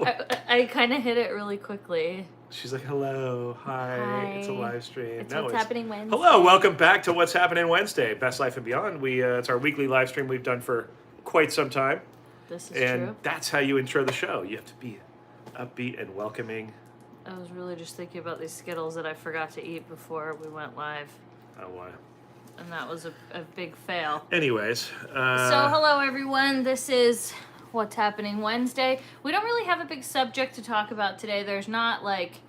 I kind of hit it really quickly. She's like, hello, hi, it's a live stream. It's What's Happening Wednesday. Hello, welcome back to What's Happening Wednesday, Best Life and Beyond. It's our weekly live stream we've done for quite some time. This is and true. That's how you intro the show. You have to be upbeat and welcoming. I was really just thinking about these Skittles that I forgot to eat before we went live. Oh, why? And that was a big fail. Anyways. So, hello, everyone. This is What's Happening Wednesday. We don't really have a big subject to talk about today. There's not, like,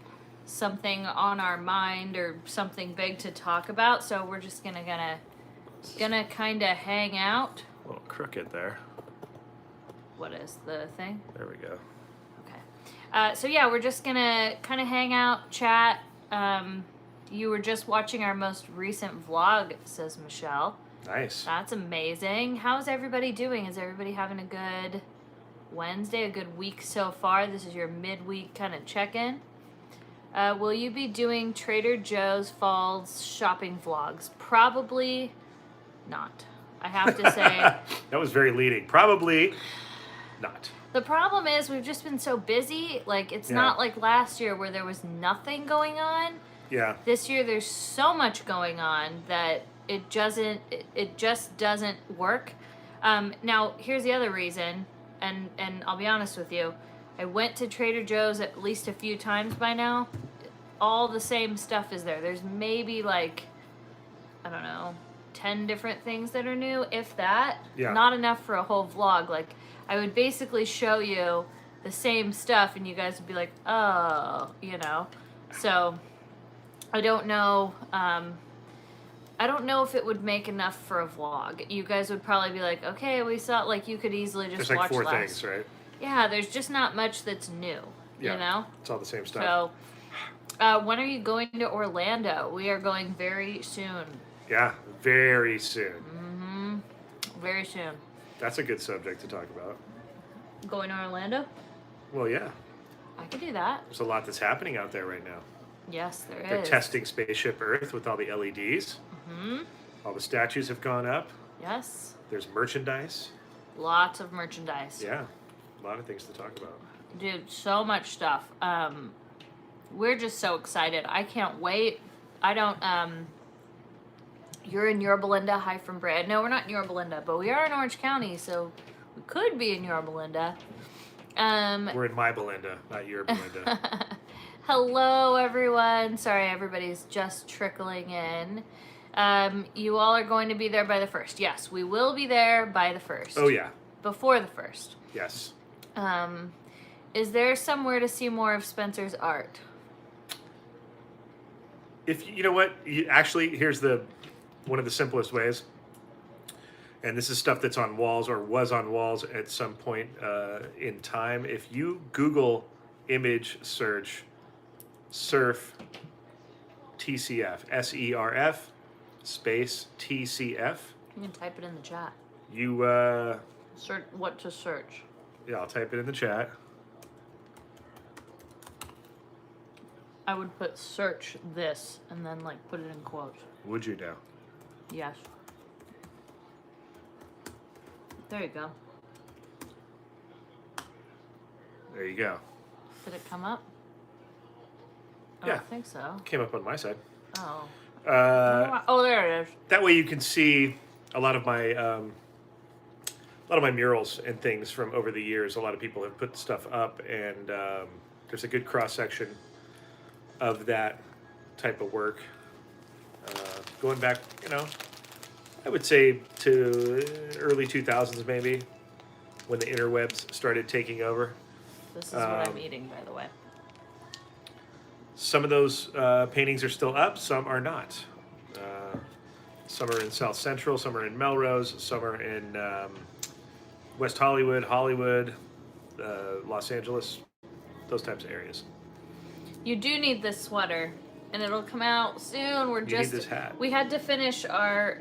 something on our mind or something big to talk about. So, we're just gonna kind of hang out. A little crooked there. What is the thing? There we go. Okay. So, yeah, we're just gonna kind of hang out, chat. You were just watching our most recent vlog, says Michelle. Nice. That's amazing. How's everybody doing? Is everybody having a good Wednesday, a good week so far? This is your midweek kind of check-in. Will you be doing Trader Joe's Falls shopping vlogs? Probably not. I have to say. That was very leading. Probably not. The problem is we've just been so busy. Like, it's not like last year where there was nothing going on. Yeah. This year there's so much going on that it just doesn't work. Now, here's the other reason, and I'll be honest with you. I went to Trader Joe's at least a few times by now. All the same stuff is there. There's maybe like, I don't know, 10 different things that are new, if that. Yeah. Not enough for a whole vlog. Like, I would basically show you the same stuff and you guys would be like, oh, you know. So, I don't know. I don't know if it would make enough for a vlog. You guys would probably be like, okay, we saw, like, you could easily just There's like watch 4 last. things, right? Yeah, there's just not much that's new, you know? It's all the same stuff. So, when are you going to Orlando? We are going very soon. Yeah, very soon. Mm-hmm. Very soon. That's a good subject to talk about. Going to Orlando? Well, yeah. I could do that. There's a lot that's happening out there right now. Yes, there is. They're testing Spaceship Earth with all the LEDs. Mm-hmm. All the statues have gone up. Yes. There's merchandise. Lots of merchandise. Yeah, a lot of things to talk about. Dude, so much stuff. We're just so excited. I can't wait. I don't, you're in Yorba Linda. Hi from Brad. No, we're not in Yorba Linda, but we are in Orange County, so we could be in Yorba Linda. We're in my Belinda, not your Belinda. Hello, everyone. Sorry, everybody's just trickling in. You all are going to be there by the 1st. Yes, we will be there by the 1st. Oh, yeah. Before the 1st. Yes. Is there somewhere to see more of Spencer's art? If you know what, actually, here's one of the simplest ways. And this is stuff that's on walls or was on walls at some point in time. If you Google image search surf TCF, SERF space TCF. You can type it in the chat. You search what to search. Yeah, I'll type it in the chat. I would put search this and then like put it in quotes. Would you now? Yes. There you go. There you go. Did it come up? I Yeah. don't think so. Came up on my side. Oh. Oh, there it is. That way you can see a lot of my murals and things from over the years. A lot of people have put stuff up, and there's a good cross section of that type of work. Going back, I would say to early 2000s maybe, when the interwebs started taking over. This is what I'm eating, by the way. Some of those paintings are still up, some are not. Some are in South Central, some are in Melrose, some are in West Hollywood, Los Angeles, those types of areas. You do need this sweater, and it'll come out soon. You need this hat. We had to finish our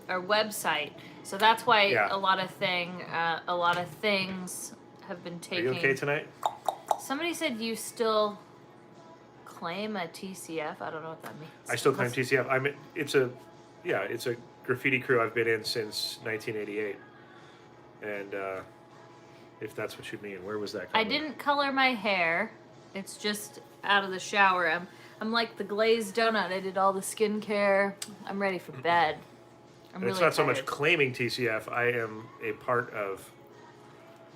website, so that's why a lot of things have been taking. Are you okay tonight? Somebody said you still claim a TCF. I don't know what that means. I still claim TCF. It's a graffiti crew I've been in since 1988, and if that's what you mean. Where was that I coming? didn't color my hair. It's just out of the shower. I'm like the glazed donut. I did all the skincare. I'm ready for bed. I'm It's really not so much tired. claiming TCF. I am a part of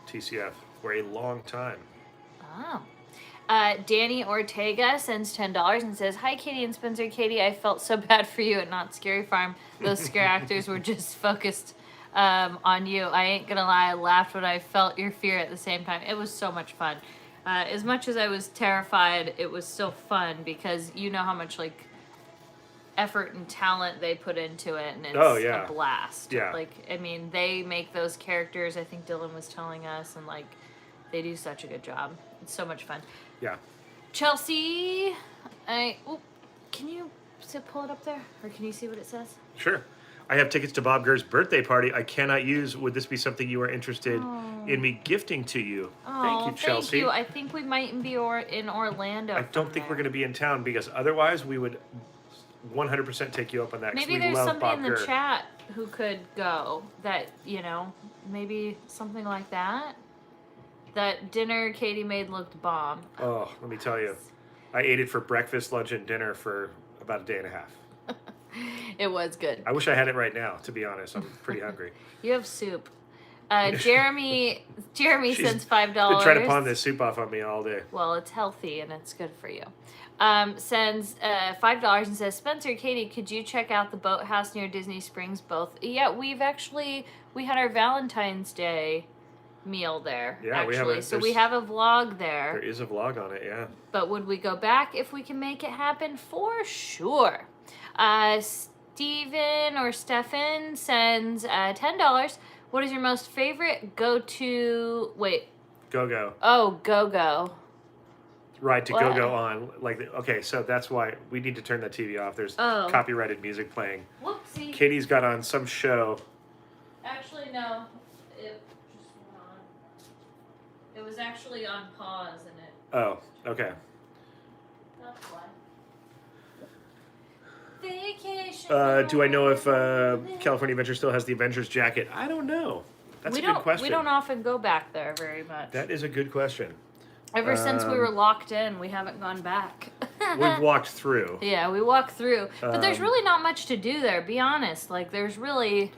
TCF for a long time. Oh. Danny Ortega sends $10 and says, "Hi, Katie and Spencer. Katie, I felt so bad for you at Not Scary Farm. Those scare actors were just focused on you. I ain't gonna lie, I laughed when I felt your fear at the same time. It was so much fun. As much as I was terrified, it was still fun because you know how much like effort and talent they put into it, and it's a blast. Yeah. Like, I mean, they make those characters. I think Dylan was telling us, and like, they do such a good job. It's so much fun." Yeah. Chelsea, can you pull it up there, or can you see what it says? Sure. I have tickets to Bob Gurr's birthday party I cannot use. Would this be something you are interested in me gifting to you? Thank you, Chelsea. Thank you. I think we might be in Orlando. I don't think we're going to be in town because otherwise we would 100% take you up on that. 'Cause Maybe we there's love somebody Bob in the Gurr. chat who could go. That, maybe something like that. That dinner Katie made looked bomb. Oh, let me tell you. I ate it for breakfast, lunch, and dinner for about a day and a half. It was good. I wish I had it right now, to be honest. I'm pretty hungry. You have soup. Jeremy She's sends $5. been trying to pawn this soup off on me all day. Well, it's healthy and it's good for you. Sends $5 and says, "Spencer, Katie, could you check out the boathouse near Disney Springs? Both." Yeah, we had our Valentine's Day meal there. Yeah, actually. So we have a vlog there. There is a vlog on it, yeah. But would we go back if we can make it happen? For sure. Steven or Stefan sends $10. What is your most favorite go-to... Wait. Go-Go. Oh, Go-Go. Ride to Go-Go on. Okay, so that's why we need to turn the TV off. There's copyrighted music playing. Whoopsie. Katie's got on some show. Actually, no. It just went on. It was actually on pause and it... Oh, okay. That's why. Vacation. Do I know if California Adventure still has the Avengers jacket? I don't know. That's a good question. We don't often go back there very much. That is a good question. Ever since we were locked in, we haven't gone back. We've walked through. Yeah, we walked through. But there's really not much to do there, be honest. Like, there's really...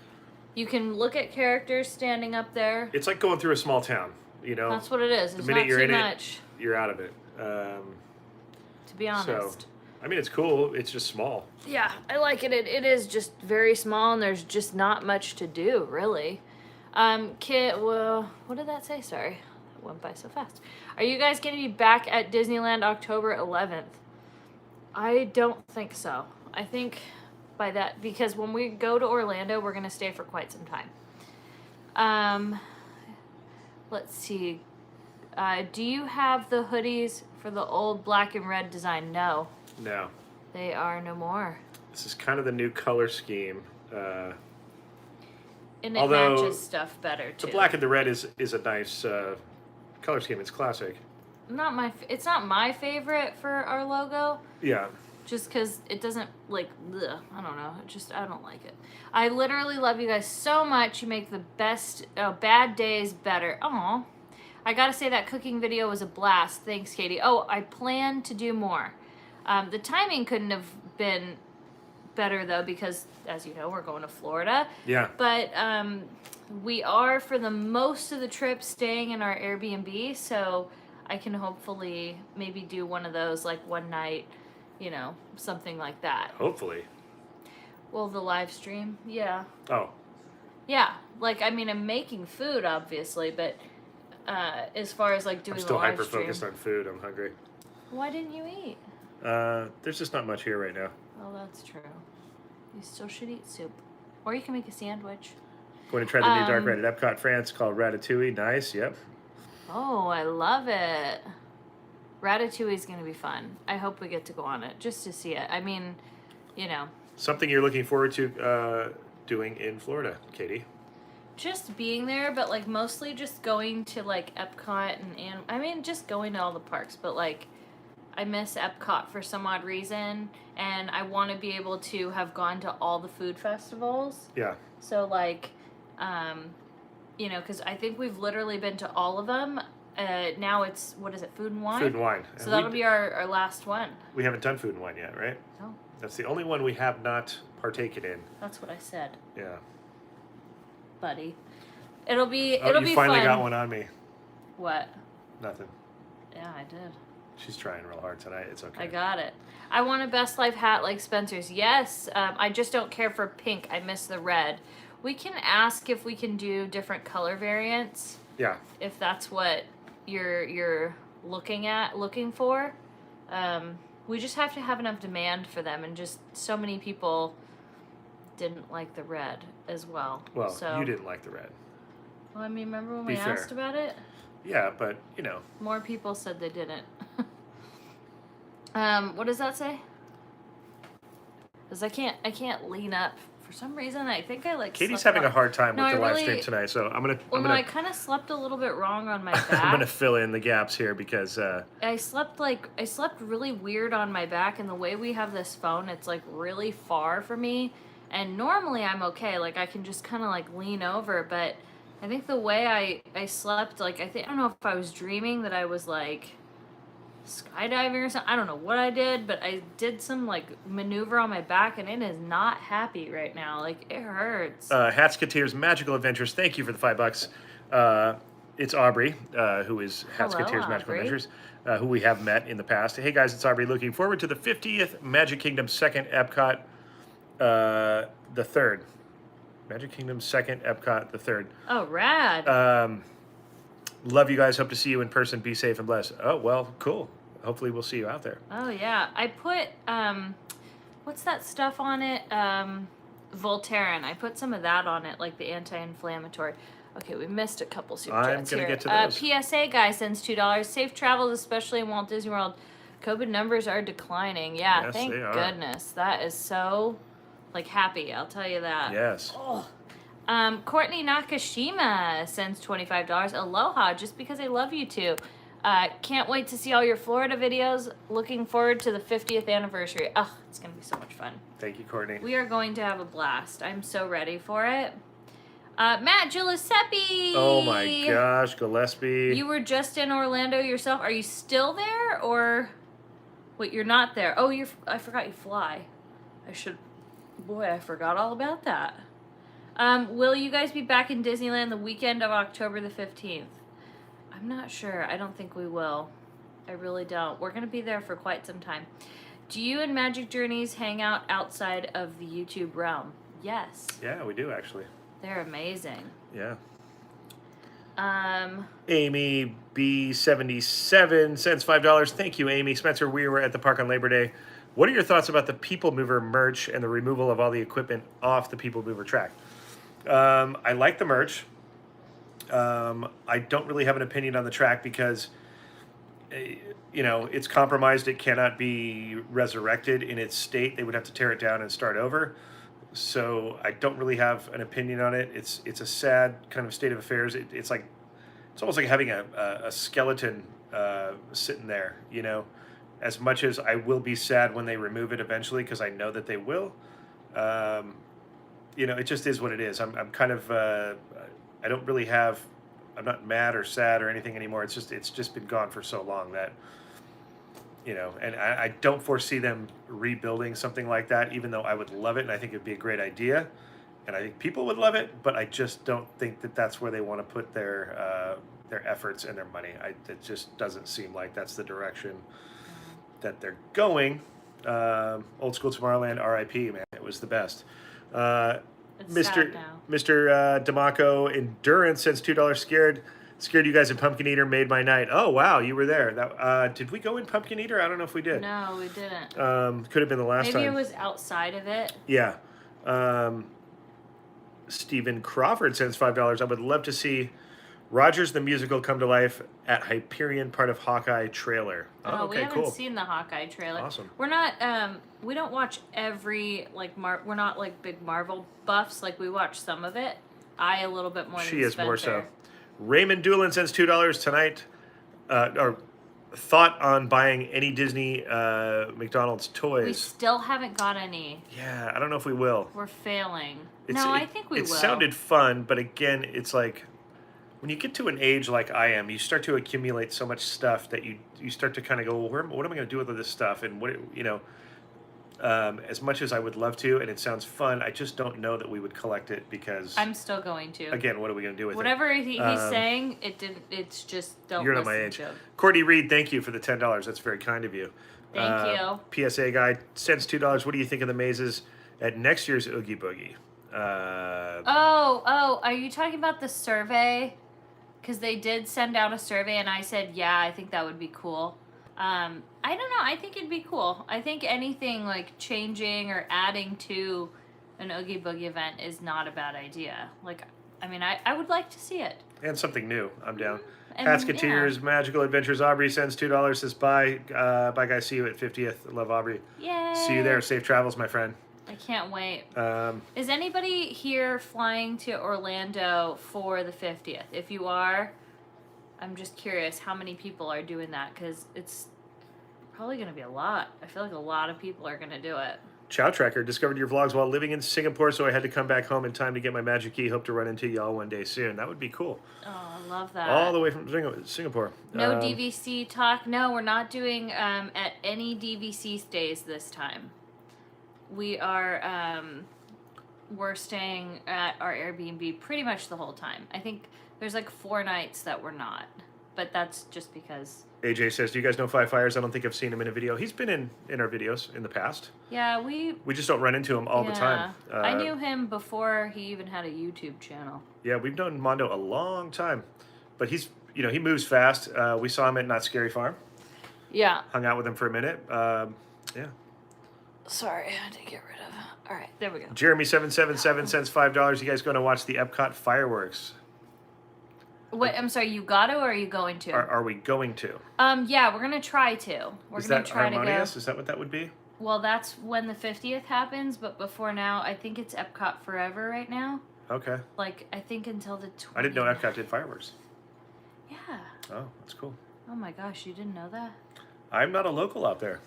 You can look at characters standing up there. It's like going through a small town, you know? That's what it is. It's the minute not you're too in much. it, you're out of it. To be honest. So, I mean, it's cool. It's just small. Yeah, I like it. It is just very small, and there's just not much to do, really. Well, what did that say? Sorry. It went by so fast. Are you guys going to be back at Disneyland October 11th? I don't think so. I think by that, because when we go to Orlando, we're going to stay for quite some time. Let's see. Do you have the hoodies for the old black and red design? No. No. They are no more. This is kind of the new color scheme. And it although matches stuff better, too. The black and the red is a nice color scheme. It's classic. It's not my favorite for our logo. Yeah. Just because it doesn't, like, ugh, I don't know. I don't like it. I literally love you guys so much. You make the best, bad days better. Aw. I gotta say that cooking video was a blast. Thanks, Katie. Oh, I plan to do more. The timing couldn't have been better, though, because, as you know, we're going to Florida. Yeah. But we are, for the most of the trip, staying in our Airbnb, so I can hopefully maybe do one of those, like, one night, you know, something like that. Hopefully. Well, the live stream, yeah. Oh. Yeah, like, I mean, I'm making food, obviously, but as far as, like, doing I'm still a live hyper-focused stream. on food. I'm hungry. Why didn't you eat? There's just not much here right now. Oh, that's true. You still should eat soup. Or you can make a sandwich. Going to try the new dark red at Epcot, France, called Ratatouille. Nice, yep. Oh, I love it. Ratatouille is going to be fun. I hope we get to go on it, just to see it. I mean, you know. Something you're looking forward to doing in Florida, Katie? Just being there, but, like, mostly just going to, like, Epcot and I mean, just going to all the parks, but, like, I miss Epcot for some odd reason, and I want to be able to have gone to all the food festivals. Yeah. So, like, you know, because I think we've literally been to all of them. Now it's, what is it, Food and Wine? Food and Wine. So that'll be our last one. We haven't done Food and Wine yet, right? No. That's the only one we have not partaken in. That's what I said. Yeah. Buddy. It'll be you fun. finally got one on me. What? Nothing. Yeah, I did. She's trying real hard tonight. It's okay. I got it. I want a Best Life hat like Spencer's. Yes. I just don't care for pink. I miss the red. We can ask if we can do different color variants. Yeah. If that's what you're looking for. We just have to have enough demand for them, and just so many people didn't like the red as well. Well, so, you didn't like the red. Well, I mean, remember when Be we fair. asked about it? Yeah, but you know. More people said they didn't. What does that say? Because I can't lean up. For some reason, I think I like. Katie's having a hard time with the live stream tonight, so I'm gonna. I kind of slept a little bit wrong on my back. I'm gonna fill in the gaps here because. I slept really weird on my back, and the way we have this phone, it's like really far from me. And normally I'm okay, like I can just kind of like lean over, but I think the way I slept, like I don't know if I was dreaming that I was like skydiving or something. I don't know what I did, but I did some like maneuver on my back, and it is not happy right now. Like it hurts. Hatsketeer's Magical Adventures. Thank you for the $5. It's Aubrey, who is Hatsketeer's Magical Adventures, who we have met in the past. Hey guys, it's Aubrey. Looking forward to the 50th Magic Kingdom 2nd Epcot, the 3rd. Magic Kingdom 2nd Epcot, the 3rd. Oh, rad. Love you guys. Hope to see you in person. Be safe and blessed. Oh, well, cool. Hopefully we'll see you out there. Oh, yeah. I put, what's that stuff on it? Voltaren. I put some of that on it, like the anti-inflammatory. Okay, we missed a couple super chats here. I'm going to get to those. PSA guy sends $2. Safe travels, especially in Walt Disney World. COVID numbers are declining. Yeah, yes, thank goodness. That is so, like, happy. I'll tell you that. Yes. Oh. Courtney Nakashima sends $25. Aloha, just because I love you two. Can't wait to see all your Florida videos. Looking forward to the 50th anniversary. Oh, it's going to be so much fun. Thank you, Courtney. We are going to have a blast. I'm so ready for it. Matt Giuseppe. Oh my gosh, Gillespie. You were just in Orlando yourself. Are you still there, or wait, you're not there? Oh, I forgot you fly. Boy, I forgot all about that. Will you guys be back in Disneyland the weekend of October the 15th? I'm not sure. I don't think we will. I really don't. We're going to be there for quite some time. Do you and Magic Journeys hang out outside of the YouTube realm? Yes. Yeah, we do actually. They're amazing. Yeah. Amy B77 sends $5. Thank you, Amy. Spencer, we were at the park on Labor Day. What are your thoughts about the People Mover merch and the removal of all the equipment off the People Mover track? I like the merch. I don't really have an opinion on the track because, you know, it's compromised. It cannot be resurrected in its state. They would have to tear it down and start over. So I don't really have an opinion on it. It's a sad kind of state of affairs. It's almost like having a skeleton sitting there, you know. As much as I will be sad when they remove it eventually, because I know that they will, you know, it just is what it is. I'm kind of, I don't really have, I'm not mad or sad or anything anymore. It's just been gone for so long that, you know, and I don't foresee them rebuilding something like that, even though I would love it and I think it'd be a great idea. And I think people would love it, but I just don't think that that's where they want to put their efforts and their money. It just doesn't seem like that's the direction that they're going. Old School Tomorrowland, RIP, man, it was the best. Mr. Demaco Endurance sends $2. Scared you guys in Pumpkin Eater, made my night. Oh wow, you were there. That did we go in Pumpkin Eater? I don't know if we did. No, we didn't. Could have been the last time. Maybe it was outside of it. Yeah. Stephen Crawford sends $5. I would love to see Rogers the Musical come to life at Hyperion, part of Hawkeye trailer. Oh, okay, we haven't cool. seen the Hawkeye trailer. Awesome. We're not. We don't watch every we're not like big Marvel buffs. Like we watch some of it. I a little bit more. She than is more so. Spencer. Raymond Doolin sends $2 tonight. Or thought on buying any Disney McDonald's toys. We still haven't got any. Yeah, I don't know if we will. We're failing. I think we will. It sounded fun, but again, it's like when you get to an age like I am, you start to accumulate so much stuff that you start to kind of go, well, what am I going to do with all this stuff? And what, as much as I would love to, and it sounds fun, I just don't know that we would collect it because I'm still going to. Again, what are we going to do with Whatever he's saying, it didn't. It's just don't. You're not listen my age. to him. Courtney Reed, thank you for the $10. That's very kind of you. Thank you. PSA guy sends $2. What do you think of the mazes at next year's Oogie Boogie? Are you talking about the survey? Because they did send out a survey, and I said, yeah, I think that would be cool. I don't know. I think it'd be cool. I think anything like changing or adding to an Oogie Boogie event is not a bad idea. Like, I mean, I would like to see it. And something new. I'm down. And, Pasketeers, Magical Adventures. Aubrey sends $2. Says bye. Bye, guys. See you at 50th. Love, Aubrey. Yay. See you there. Safe travels, my friend. I can't wait. Is anybody here flying to Orlando for the 50th? If you are, I'm just curious how many people are doing that, because it's probably going to be a lot. I feel like a lot of people are going to do it. Chow Tracker discovered your vlogs while living in Singapore, so I had to come back home in time to get my magic key. Hope to run into y'all one day soon. That would be cool. Oh, I love that. All the way from Singapore. No DVC talk. No, we're not doing at any DVC stays this time. We are we're staying at our Airbnb pretty much the whole time. I think there's like 4 nights that we're not, but that's just because. AJ says, do you guys know Five Fires? I don't think I've seen him in a video. He's been in our videos in the past. Yeah, we just don't run into him all the time. I knew him before he even had a YouTube channel. Yeah, we've known Mondo a long time, but he's he moves fast. We saw him at Not Scary Farm. Yeah. Hung out with him for a minute. Yeah. Sorry, I had to get rid of. All right, there we go. Jeremy777 sends $5. You guys going to watch the Epcot fireworks? Wait, I'm sorry. You got to, or are you going to? Are we going to? Yeah, we're gonna try to. We're gonna try harmonious? to go. Is that what that would be? Well, that's when the 50th happens, but before now, I think it's Epcot forever right now. Okay. Like, I think until the 20th. I didn't know Epcot did fireworks. Yeah. Oh, that's cool. Oh my gosh, you didn't know that? I'm not a local out there.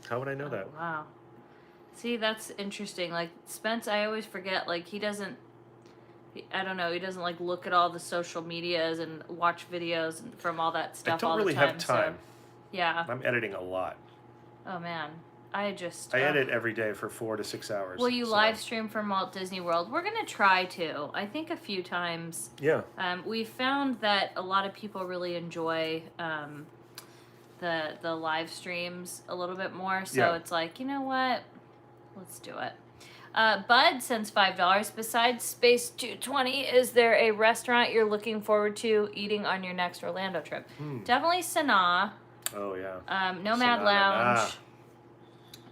How would I know that? Wow. See, that's interesting. Like, Spence, I always forget, like, he doesn't, I don't know, he doesn't, like, look at all the social medias and watch videos from all that stuff all the time. I don't really have time. So, yeah. I'm editing a lot. Oh, man. I edit every day for 4 to 6 hours. Will you live stream from Walt Disney World? We're going to try to. I think a few times. Yeah. We found that a lot of people really enjoy the live streams a little bit more. So it's like, you know what? Let's do it. Bud sends $5. Besides Space 220, is there a restaurant you're looking forward to eating on your next Orlando trip? Definitely Sanaa. Oh, yeah. Nomad Lounge.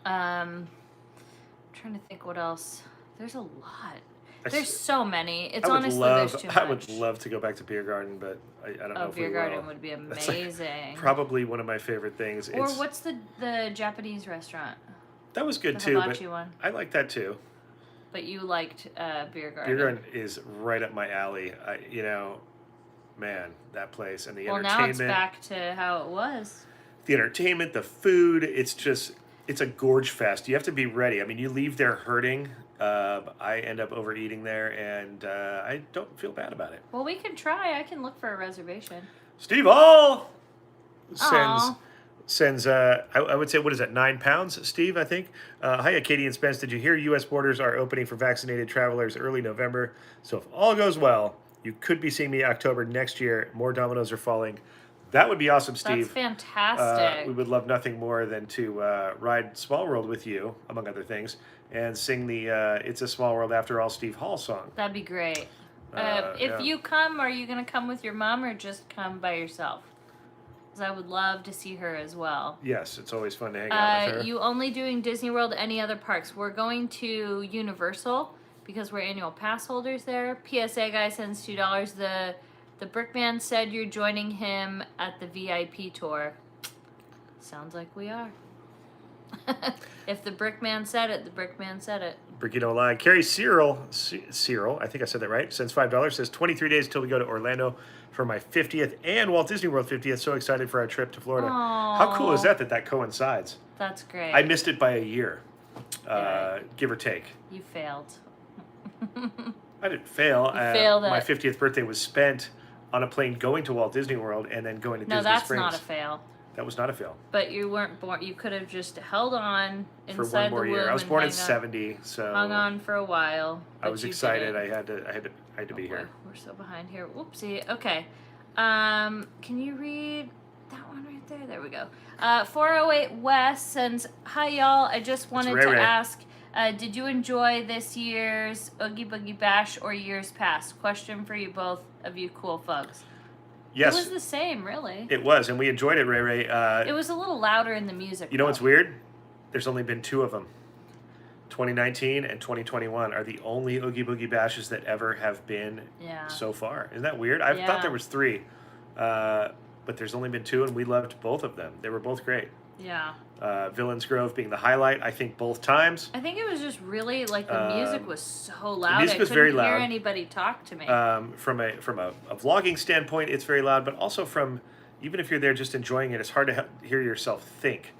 I'm trying to think what else. There's a lot. There's so many. It's honestly there's too much. I would love to go back to Beer Garden, but I don't know if we will. Beer Garden would be amazing. Like probably one of my favorite things. Or what's the Japanese restaurant? That was good too. But one. I like that too. But you liked Beer Garden. Beer Garden is right up my alley. Man, that place and the entertainment. Well, now it's back to how it was. The entertainment, the food, it's a gorge fest. You have to be ready. I mean, you leave there hurting. I end up overeating there, and I don't feel bad about it. Well, we can try. I can look for a reservation. Steve Hall sends I would say, what is that, 9 pounds, Steve, I think. Hi, Katie and Spence. Did you hear U.S. borders are opening for vaccinated travelers early November? So if all goes well, you could be seeing me October next year. More dominoes are falling. That would be awesome, Steve. That's fantastic. We would love nothing more than to ride Small World with you, among other things, and sing the It's a Small World After All Steve Hall song. That'd be great. If you come, are you going to come with your mom or just come by yourself? Because I would love to see her as well. Yes, it's always fun to hang out with her. You only doing Disney World, any other parks? We're going to Universal because we're annual pass holders there. PSA guy sends $2. The Brickman said you're joining him at the VIP tour. Sounds like we are. If the Brickman said it, the Brickman said it. Bricky don't lie. Carrie Cyril, I think I said that right, sends $5. Says 23 days till we go to Orlando for my 50th and Walt Disney World 50th. So excited for our trip to Florida. Aww. How cool is that coincides? That's great. I missed it by a year, give or take. You failed. I didn't fail. You failed my 50th birthday was spent on a plane going to Walt Disney World and then going to No, Disney that's Springs. not a fail. That was not a fail. But you weren't born. You could have just held on For inside one more the womb. year. I was and born in hung on- '70, so hung on for a while. I but was you excited. didn't. I had to be Oh, boy, here. we're so behind here. Whoopsie. Okay. Can you read that one right there? There we go. 408 West sends, "Hi y'all. I just wanted Ray to Ray. ask, did you enjoy this year's Oogie Boogie Bash or years past? Question for you both of you cool fugs." Yes, It was the same, really. it was, and we enjoyed it, Ray Ray. It was a little louder in the music. You know though. what's weird? There's only been 2 of them. 2019 and 2021 are the only Oogie Boogie Bashes that ever have been Yeah. so far. Isn't that weird? I Yeah. thought there was 3, but there's only been 2, and we loved both of them. They were both great. Yeah. Villains Grove being the highlight, I think, both times. I think it was just really like the music was so loud. music I was couldn't very hear loud. anybody talk to me. From a vlogging standpoint, it's very loud, but also from, even if you're there just enjoying it, it's hard to hear yourself think.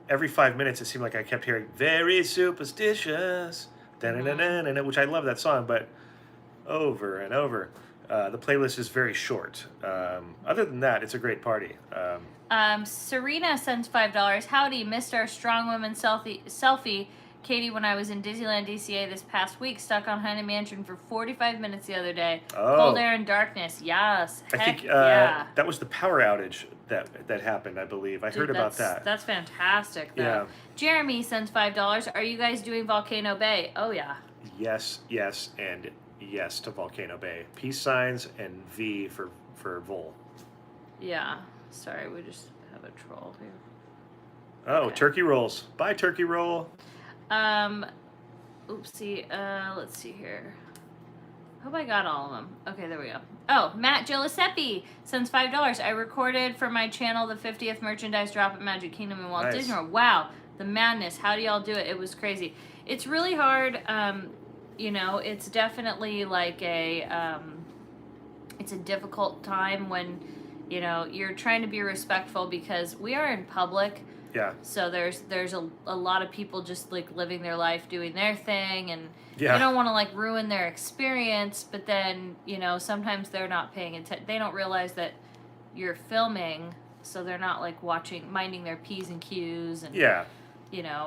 Every 5 minutes, it seemed like I kept hearing "very superstitious," which I love that song, but over and over. The playlist is very short. Other than that, it's a great party. Serena sends $5. Howdy, missed our strong women selfie. Katie, when I was in Disneyland DCA this past week, stuck on Haunted Mansion for 45 minutes the other day. Oh. Cold air and darkness. Yes. I think yeah. that was the power outage that happened, I believe. I heard about that. That's fantastic, though. Yeah. Jeremy sends $5. Are you guys doing Volcano Bay? Oh, yeah. Yes, and yes to Volcano Bay. Peace signs and V for Vol. Yeah. Sorry, we just have a troll here. Oh, Okay. turkey rolls. Bye, turkey roll. Oopsie. Let's see here. Hope I got all of them. Okay, there we go. Oh, Matt Giuseppe sends $5. I recorded for my channel the 50th merchandise drop at Magic Kingdom in Walt Nice. Disney World. Wow, the madness. How do y'all do it? It was crazy. It's really hard. It's definitely like it's a difficult time when, you're trying to be respectful because we are in public. Yeah. So there's a lot of people just like living their life, doing their thing, and Yeah. you don't want to like ruin their experience. But then sometimes they're not paying attention. They don't realize that you're filming, so they're not like minding their P's and Q's, and Yeah.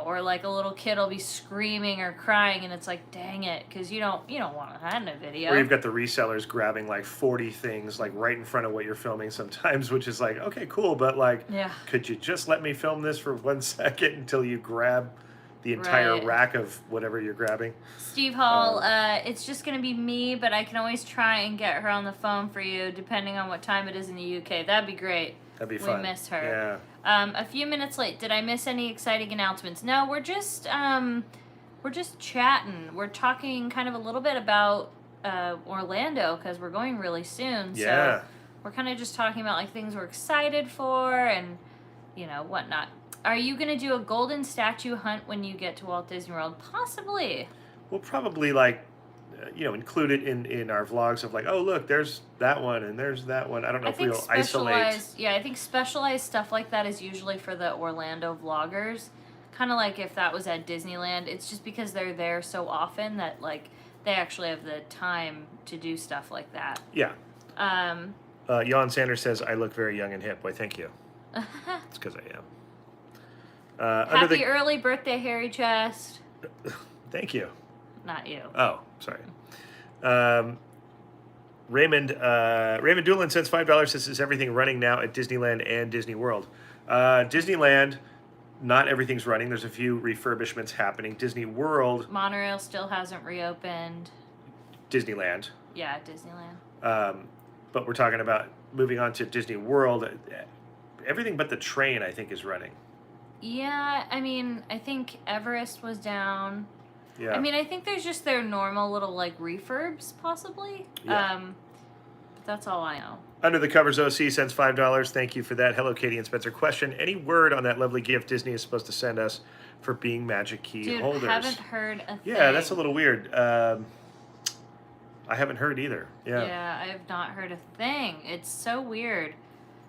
or like a little kid will be screaming or crying, and it's like, dang it, because you don't want that in a video. Or you've got the resellers grabbing like 40 things like right in front of what you're filming sometimes, which is like, okay, cool, but like, Yeah. could you just let me film this for 1 second until you grab the entire Right. rack of whatever you're grabbing? Steve Hall, it's just going to be me, but I can always try and get her on the phone for you, depending on what time it is in the UK. That'd be great. That'd be We fun. miss her. Yeah. A few minutes late. Did I miss any exciting announcements? No, we're just chatting. We're talking kind of a little bit about Orlando because we're going really soon. Yeah. So we're kind of just talking about like things we're excited for and whatnot. Are you gonna do a golden statue hunt when you get to Walt Disney World? Possibly. We'll probably like, include it in our vlogs of like, oh look, there's that one and there's that one. I don't know if we'll isolate. Yeah, I think specialized stuff like that is usually for the Orlando vloggers. Kind of like if that was at Disneyland, it's just because they're there so often that like they actually have the time to do stuff like that. Yeah. Jan Sanders says I look very young and hip. Why, thank you. It's because I am. Happy early birthday, Hairy Chest. Thank you. Not you. Oh, sorry. Raymond Doolin sends $5. Says, is everything running now at Disneyland and Disney World? Disneyland, not everything's running. There's a few refurbishments happening. Disney World, Monorail still hasn't reopened. Disneyland. Yeah, Disneyland. But we're talking about moving on to Disney World. Everything but the train, I think, is running. Yeah, I mean, I think Everest was down. Yeah. I mean, I think there's just their normal little, like, refurbs, possibly. Yeah. But that's all I know. Under the Covers OC sends $5. Thank you for that. Hello, Katie and Spencer. Question, any word on that lovely gift Disney is supposed to send us for being Magic Key Dude, holders? haven't heard a thing. Yeah, that's a little weird. I haven't heard either. Yeah. Yeah, I have not heard a thing. It's so weird.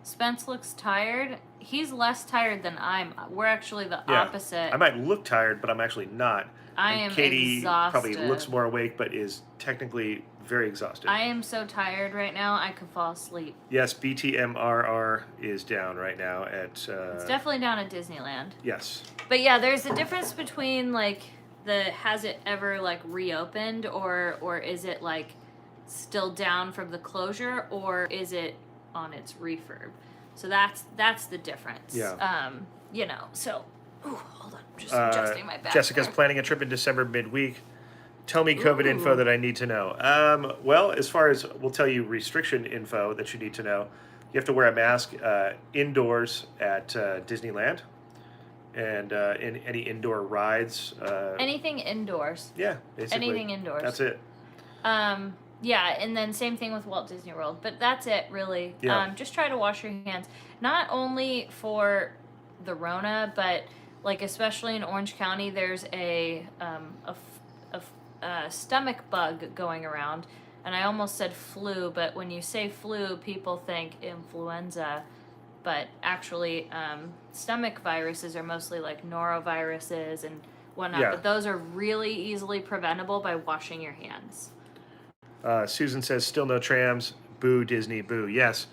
Spence looks tired. He's less tired than I'm. We're actually the opposite. I might look tired, but I'm actually not. I and am Katie exhausted. probably looks more awake, but is technically very exhausted. I am so tired right now, I could fall asleep. Yes, BTMRR is down right now at... It's definitely down at Disneyland. Yes. But yeah, there's a difference between, like, has it ever, like, reopened, or is it, like, still down from the closure, or is it on its refurb? So that's the difference. Yeah. You know, so... Ooh, hold on, I'm just adjusting my back. Jessica's there. planning a trip in December midweek. Tell me COVID info that I need to know. Well, as far as we'll tell you restriction info that you need to know, you have to wear a mask indoors at Disneyland and in any indoor rides. Anything indoors. Yeah, basically. Anything indoors. That's it. Yeah, and then same thing with Walt Disney World. But that's it, really. Yeah. Just try to wash your hands. Not only for the Rona, but like especially in Orange County, there's a stomach bug going around, and I almost said flu, but when you say flu, people think influenza, but actually stomach viruses are mostly like noroviruses and whatnot, Yeah. but those are really easily preventable by washing your hands. Susan says, still no trams. Boo, Disney, boo. Yes.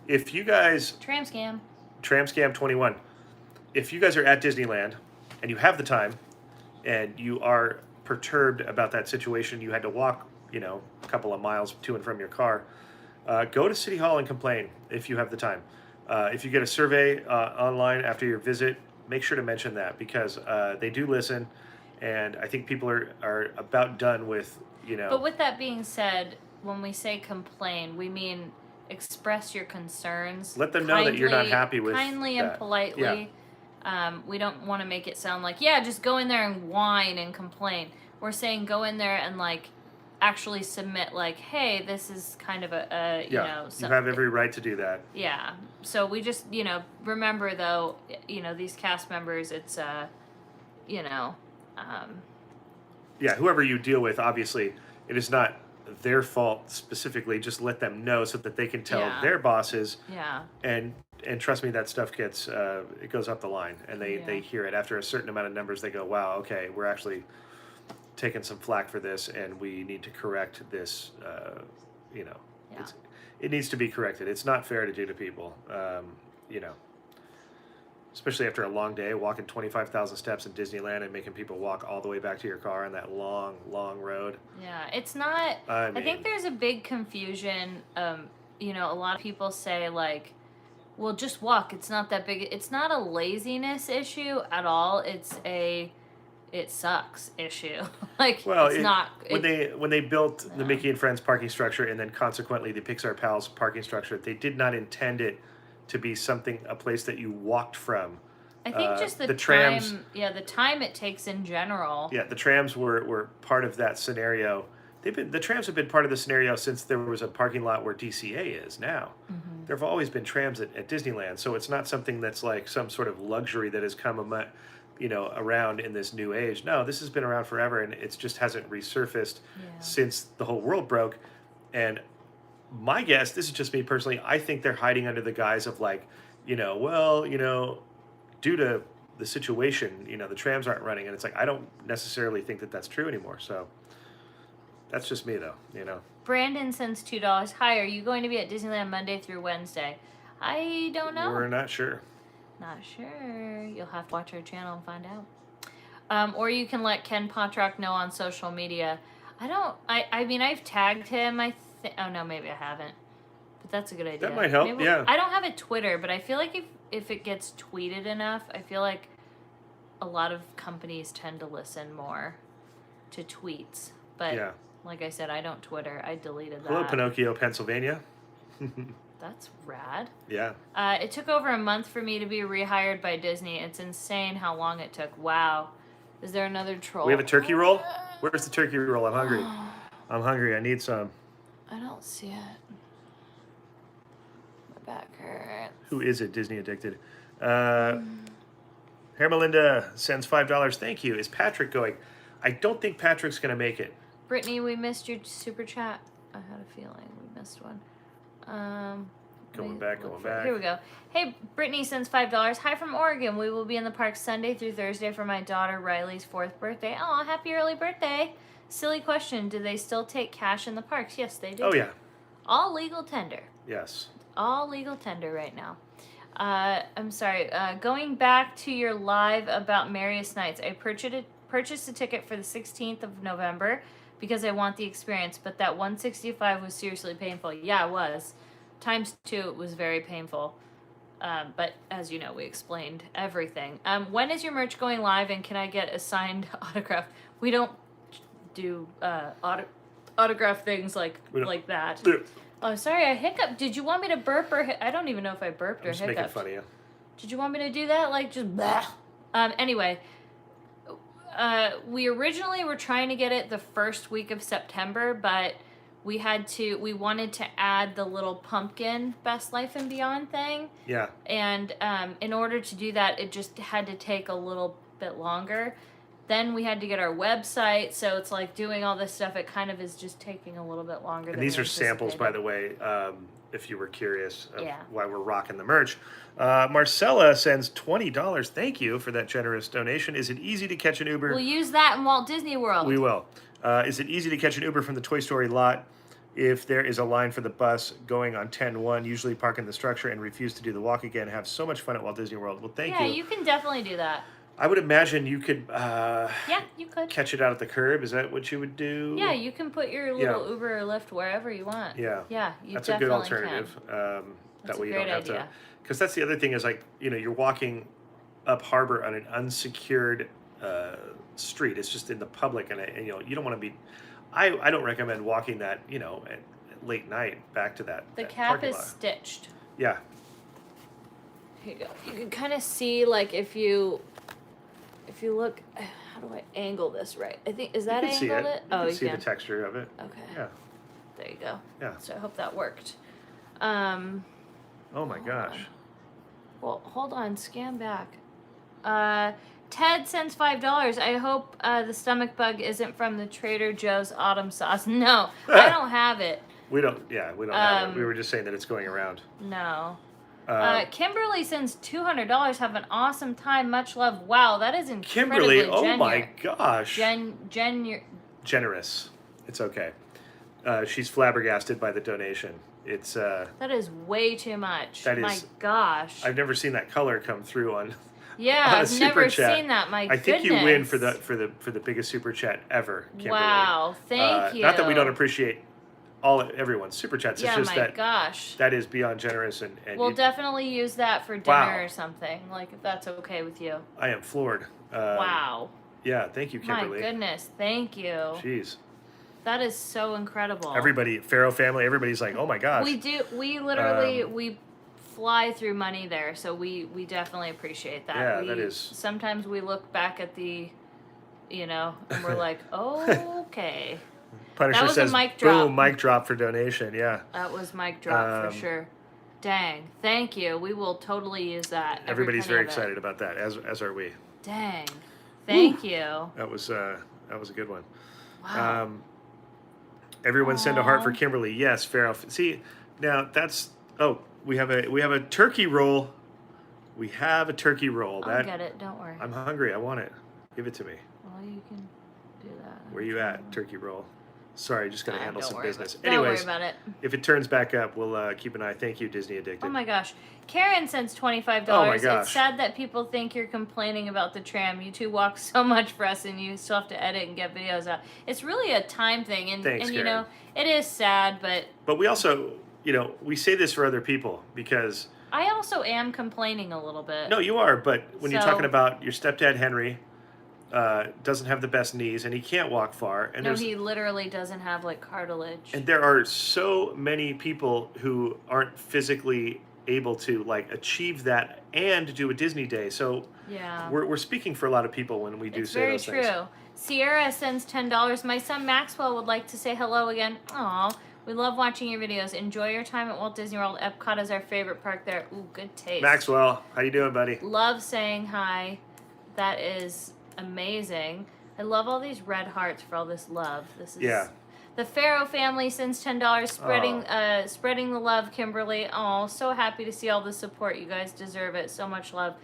If you guys... Tram scam. Tram Scam 21. If you guys are at Disneyland and you have the time and you are perturbed about that situation, you had to walk, a couple of miles to and from your car, go to City Hall and complain if you have the time. If you get a survey online after your visit, make sure to mention that because they do listen, and I think people are about done with, But with that being said, when we say complain, we mean express your concerns. Let them know that you're not happy with kindly that. and politely. Yeah. We don't want to make it sound like, just go in there and whine and complain. We're saying go in there and like actually submit like, hey, this is kind of you have every right to do that. Yeah. So we just, remember though, these cast members, it's, whoever you deal with, obviously, it is not their fault specifically. Just let them know so that they can tell their bosses. Yeah. And trust me, that stuff gets it goes up the line, and they hear it after a certain amount of numbers. They go, wow, okay, we're actually taking some flack for this, and we need to correct this. It needs to be corrected. It's not fair to do to people. Especially after a long day, walking 25,000 steps in Disneyland and making people walk all the way back to your car on that long, long road. Yeah, it's not... I think there's a big confusion. A lot of people say, like, well, just walk. It's not that big. It's not a laziness issue at all. It's a... it sucks issue. When they built the Mickey and Friends parking structure and then consequently the Pixar Pals parking structure, they did not intend it to be a place that you walked from. I think just the trams, time, the time it takes in general. Yeah, the trams were part of that scenario. The trams have been part of the scenario since there was a parking lot where DCA is now. Mm-hmm. There have always been trams at Disneyland, so it's not something that's like some sort of luxury that has come around in this new age. No, this has been around forever, and it just hasn't resurfaced since the whole world broke. And my guess, this is just me personally, I think they're hiding under the guise of like, due to the situation, the trams aren't running. And it's like, I don't necessarily think that that's true anymore. So that's just me though, Brandon sends $2. Hi, are you going to be at Disneyland Monday through Wednesday? I don't know. We're not sure. Not sure. You'll have to watch our channel and find out. Or you can let Ken Potrock know on social media. I've tagged him, oh no, maybe I haven't. But that's a good idea. That might help, yeah. I don't have a Twitter, but I feel like if it gets tweeted enough, I feel like a lot of companies tend to listen more to tweets. But like I said, I don't Twitter. I deleted that. Hello, Pinocchio, Pennsylvania. That's rad. Yeah. It took over a month for me to be rehired by Disney. It's insane how long it took. Wow. Is there another troll? We have a turkey roll? Where's the turkey roll? I'm hungry. I need some. I don't see it. My back hurts. Who is it? Disney addicted. Hermelinda sends $5. Thank you. Is Patrick going? I don't think Patrick's going to make it. Brittany, we missed your super chat. I had a feeling we missed one. Going back. Here we go. Hey, Brittany sends $5. Hi from Oregon. We will be in the park Sunday through Thursday for my daughter Riley's 4th birthday. Oh, happy early birthday. Silly question. Do they still take cash in the parks? Yes, they do. Oh, yeah. All legal tender. Yes. All legal tender right now. I'm sorry. Going back to your live about Merriest Nights, I purchased a ticket for the 16th of November because I want the experience, but that 165 was seriously painful. Yeah, it was. Times 2, it was very painful. But as you know, we explained everything. When is your merch going live, and can I get a signed autograph? We don't do autograph things like that. Oh, sorry, I hiccuped. Did you want me to burp or I don't even know if I burped or I'm just hiccuped. making fun of you. Did you want me to do that? Like, just blah. Anyway, we originally were trying to get it the first week of September, but we wanted to add the little pumpkin Best Life and Beyond thing. Yeah. And in order to do that, it just had to take a little bit longer. Then we had to get our website, so it's like doing all this stuff. It kind of is just taking a little bit longer. And these are samples, by the way, if you were curious of Yeah. why we're rocking the merch. Marcella sends $20. Thank you for that generous donation. Is it easy to catch an Uber? We'll use that in Walt Disney World. We will. Is it easy to catch an Uber from the Toy Story lot if there is a line for the bus going on 10-1? Usually park in the structure and refuse to do the walk again. Have so much fun at Walt Disney World. Well, thank you. Yeah, you can definitely do that. I would imagine you could Yeah, you could. catch it out at the curb. Is that what you would do? Yeah, you can put your little Uber or Lyft wherever you want. Yeah. Yeah, you That's a definitely good alternative. Can. That a way you don't great have to. idea. Because that's the other thing is like, you're walking up Harbor on an unsecured street. It's just in the public, and you don't want to be. I don't recommend walking that at late night back to that. The that cap parking is lot. stitched. Yeah. Here you go. You can kind of see like if you look. How do I angle this right? I think is that You can see angled it. it? You Oh, can you see can. the texture of it. Okay. Yeah. There you go. Yeah. So I hope that worked. Oh my gosh. Well, hold on. Scan back. Ted sends $5. I hope the stomach bug isn't from the Trader Joe's autumn sauce. No, I don't have it. We don't have it. We were just saying that it's going around. No. Kimberly sends $200. Have an awesome time. Much love. Wow, that is incredibly Kimberly, oh my gosh. Generous. It's okay. She's flabbergasted by the donation. It's That is way too much. That my is- gosh. I've never seen that color come through on. Yeah, on a I've super never chat. seen that. My I goodness. think you win for the biggest super chat ever, Kimberly. Wow, thank you. Not that we don't appreciate everyone's super chats. Yeah, it's just my that gosh. that is beyond generous, and We'll definitely use that for dinner Wow. or something. Like if that's okay with you. I am floored. Wow. Yeah, thank you, Kimberly. My goodness, thank you. Jeez. That is so incredible. Everybody, Pharaoh family, everybody's like, oh my gosh. We literally we fly through money there, so we definitely appreciate that. Yeah, that is. Sometimes we look back at the, and we're like, oh, okay. Punisher That was a says, mic drop. boom, mic drop for donation. Yeah. That was mic drop for sure. Dang, thank you. We will totally use that. every Everybody's penny very of it. excited about that, as are we. Dang, thank you. That was a good one. Wow. Everyone send a heart for Aw. Kimberly. Yes, Pharaoh. See, now that's we have a turkey roll. We have a turkey roll. I'll get it. Don't worry. I'm hungry. I want it. Give it to me. Well, you can do that. Where you at, turkey roll? Sorry, just gotta handle Don't some worry business. Don't worry Anyways, about it. if it turns back up, we'll keep an eye. Thank you, Disney Addicted. Oh my gosh. Karen sends $25. Oh my gosh. It's sad that people think you're complaining about the tram. You two walk so much for us and you still have to edit and get videos out. It's really a time thing, and Thanks, Karen. it is sad, but But we also, we say this for other people because I also am complaining a little bit. no, you are. But when you're So- talking about your stepdad Henry, doesn't have the best knees and he can't walk far, and No, he literally doesn't have like cartilage. and there are so many people who aren't physically able to like achieve that and do a Disney day. So Yeah. we're speaking for a lot of people when we do It's say very those true. things. Sierra sends $10. My son Maxwell would like to say hello again. Aw, we love watching your videos. Enjoy your time at Walt Disney World. Epcot is our favorite park there. Ooh, good taste. Maxwell, how you doing, buddy? Love saying hi. That is amazing. I love all these red hearts for all this love. This is Yeah. The Pharaoh family sends $10, spreading the love, Kimberly. Oh, so happy to see all the support. You guys deserve it. So much love.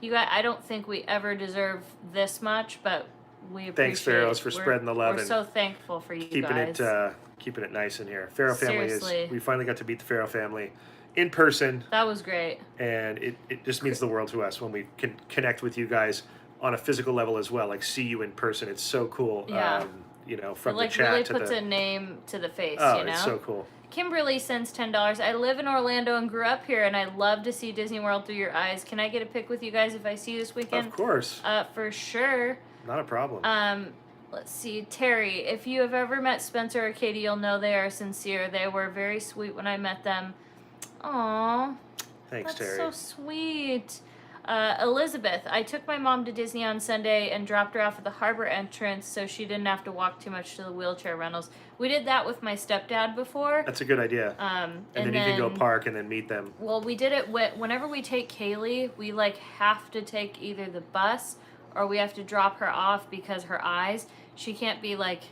You guys, I don't think we ever deserve this much, but We appreciate Thanks, Pharaohs, for we're- spreading the love We're and so thankful for you guys. keeping it nice in here. Pharaoh family Seriously. we finally got to meet the Pharaoh family in person, That was great. and it just means the world to us when we can connect with you guys on a physical level as well, like see you in person. It's so cool. Yeah. You know, It from the like chat really to puts the a name to the face, oh, you know? it's so cool. Kimberly sends $10. I live in Orlando and grew up here, and I love to see Disney World through your eyes. Can I get a pic with you guys if I see you this weekend? Of course. For sure. Not a problem. Let's see. Terry, if you have ever met Spencer or Katie, you'll know they are sincere. They were very sweet when I met them. Aww. Thanks, That's Terry. so sweet. Elizabeth, I took my mom to Disney on Sunday and dropped her off at the harbor entrance so she didn't have to walk too much to the wheelchair rentals. We did that with my stepdad before. That's a good idea. And then you can go park and then meet them. Well, we did it whenever we take Kaylee, we like have to take either the bus or we have to drop her off because her eyes, she can't be like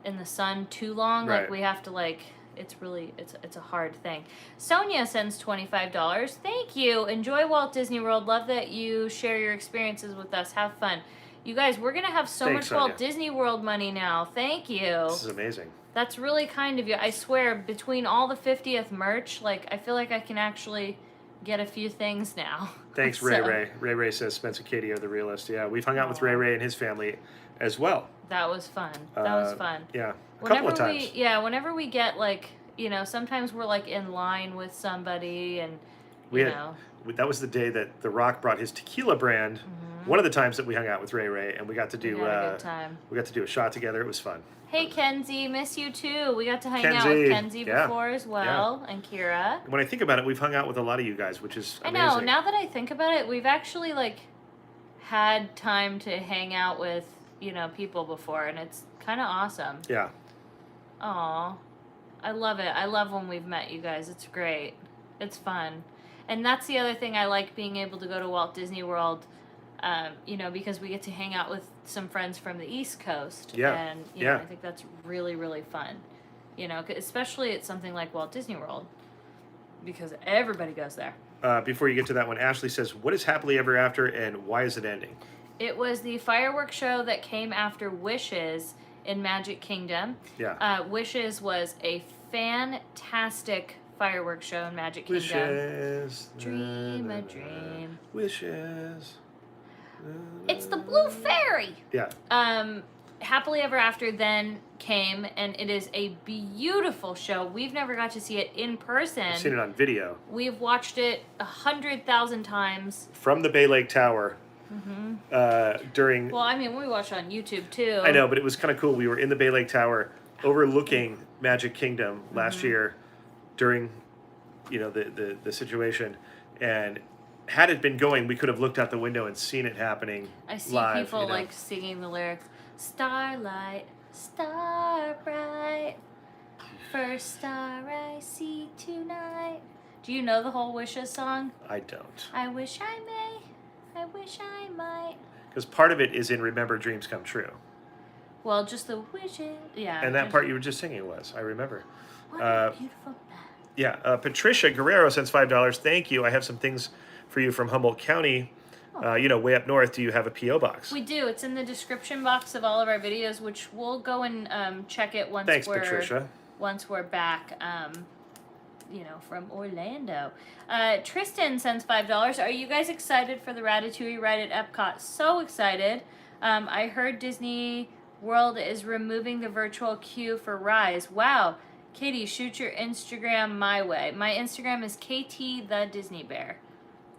in the sun too long. Right. Like we have to like, it's a hard thing. Sonia sends $25. Thank you. Enjoy Walt Disney World. Love that you share your experiences with us. Have fun. You guys, we're going to have so Thanks, much Walt Sonia. Disney World money now. Thank you. This is amazing. That's really kind of you. I swear, between all the 50th merch, like, I feel like I can actually get a few things now. Thanks, Ray Ray. Ray Ray says Spencer Katie are the realist. Yeah, we've hung out with Ray Ray and his family as well. That was fun. That was fun. Yeah, a couple of times. Whenever we get, like, you know, sometimes we're, like, in line with somebody and, you know. That was the day that The Rock brought his tequila brand. Mm-hmm. One of the times that we hung out with Ray Ray, and we got to do We had a good time. We got to do a shot together. It was fun. Hey, Kenzie, miss you too. We got to hang out Kenzie, with Kenzie yeah, before as well, and Kira. When I think about it, we've hung out with a lot of you guys, which is amazing. I know. Now that I think about it, we've actually like had time to hang out with, you know, people before, and it's kind of awesome. Yeah. Aw, I love it. I love when we've met you guys. It's great. It's fun. And that's the other thing I like, being able to go to Walt Disney World, you know, because we get to hang out with some friends from the East Coast. Yeah. And, you know, I think that's really, really fun. You know, especially at something like Walt Disney World, because everybody goes there. Before you get to that one, Ashley says, what is Happily Ever After and why is it ending? It was the fireworks show that came after Wishes in Magic Kingdom. Yeah. Wishes was a fantastic fireworks show in Magic Kingdom. Wishes. Dream a dream. Wishes. It's the Blue Fairy. Yeah. Happily Ever After then came, and it is a beautiful show. We've never got to see it in person. I've seen it on video. We've watched it 100,000 times. From the Bay Lake Tower. During... Well, I mean, we watched it on YouTube, too. I know, but it was kind of cool. We were in the Bay Lake Tower overlooking Magic Kingdom last year during, you know, the situation. And had it been going, we could have looked out the window and seen it happening I see live, people, you know? like, singing the lyrics. Starlight, star bright, first star I see tonight. Do you know the whole Wishes song? I don't. I wish I may, I wish I might. Because part of it is in Remember Dreams Come True. Well, just the wishes, yeah. And that part you were just singing was, I remember. What a beautiful night. Yeah, Patricia Guerrero sends $5. Thank you. I have some things for you from Humboldt County. You know, way up north. Do you have a P.O. box? We do. It's in the description box of all of our videos, which we'll go and check it once Patricia. Once we're back, you know, from Orlando. Tristan sends $5. Are you guys excited for the Ratatouille ride at Epcot? So excited. I heard Disney World is removing the virtual queue for Rise. Wow. Katie, shoot your Instagram my way. My Instagram is KT the Disney Bear.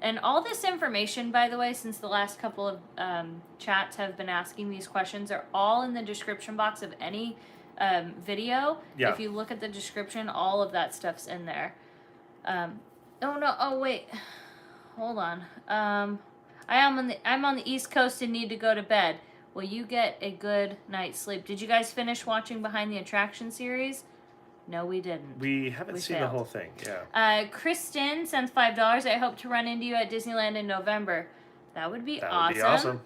And all this information, by the way, since the last couple of chats have been asking these questions, are all in the description box of any video. Yeah. If you look at the description, all of that stuff's in there. Oh no! Oh wait, hold on. I'm on the East Coast and need to go to bed. Will you get a good night's sleep? Did you guys finish watching Behind the Attraction series? No, we didn't. We haven't seen failed. the whole thing, yeah. Kristen sends $5. I hope to run into you at Disneyland in November. That would be That awesome. would be awesome,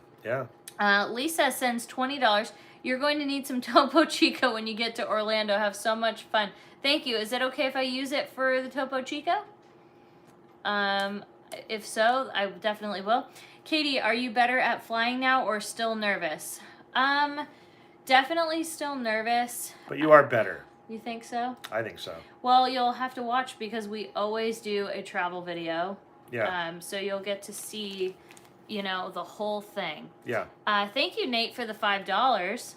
yeah. Lisa sends $20. You're going to need some Topo Chico when you get to Orlando. Have so much fun. Thank you. Is it okay if I use it for the Topo Chico? If so, I definitely will. Katie, are you better at flying now or still nervous? Definitely still nervous. But you are better. You think so? I think so. Well, you'll have to watch because we always do a travel video. Yeah. So you'll get to see, the whole thing. Yeah. Thank you, Nate, for the $5.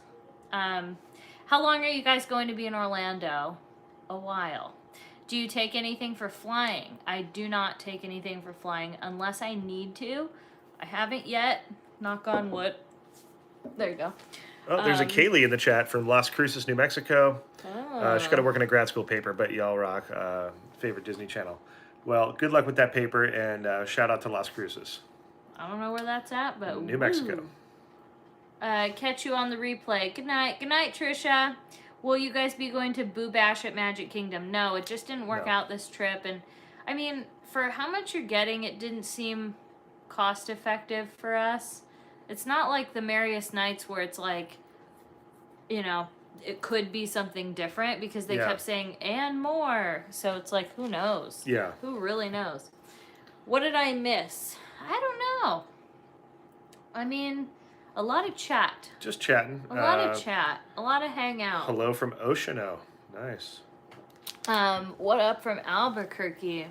How long are you guys going to be in Orlando? A while. Do you take anything for flying? I do not take anything for flying unless I need to. I haven't yet. Knock on wood. There you go. Oh, there's a Kaylee in the chat from Las Cruces, New Mexico. Oh. She's got to work in a grad school paper, but y'all rock. Favorite Disney Channel. Well, good luck with that paper, and shout out to Las Cruces. I don't know where that's at, but New Mexico. Catch you on the replay. Good night. Good night, Trisha. Will you guys be going to Boo Bash at Magic Kingdom? No, it just didn't work out this trip. And, I mean, for how much you're getting, it didn't seem cost effective for us. It's not like the Merriest Nights where it's like, it could be something different because they kept saying, and more. So it's like, who knows? Yeah. Who really knows? What did I miss? I don't know. I mean, a lot of chat. Just chatting. A lot of chat. A lot of hangout. Hello from Oceano. Nice. What up from Albuquerque?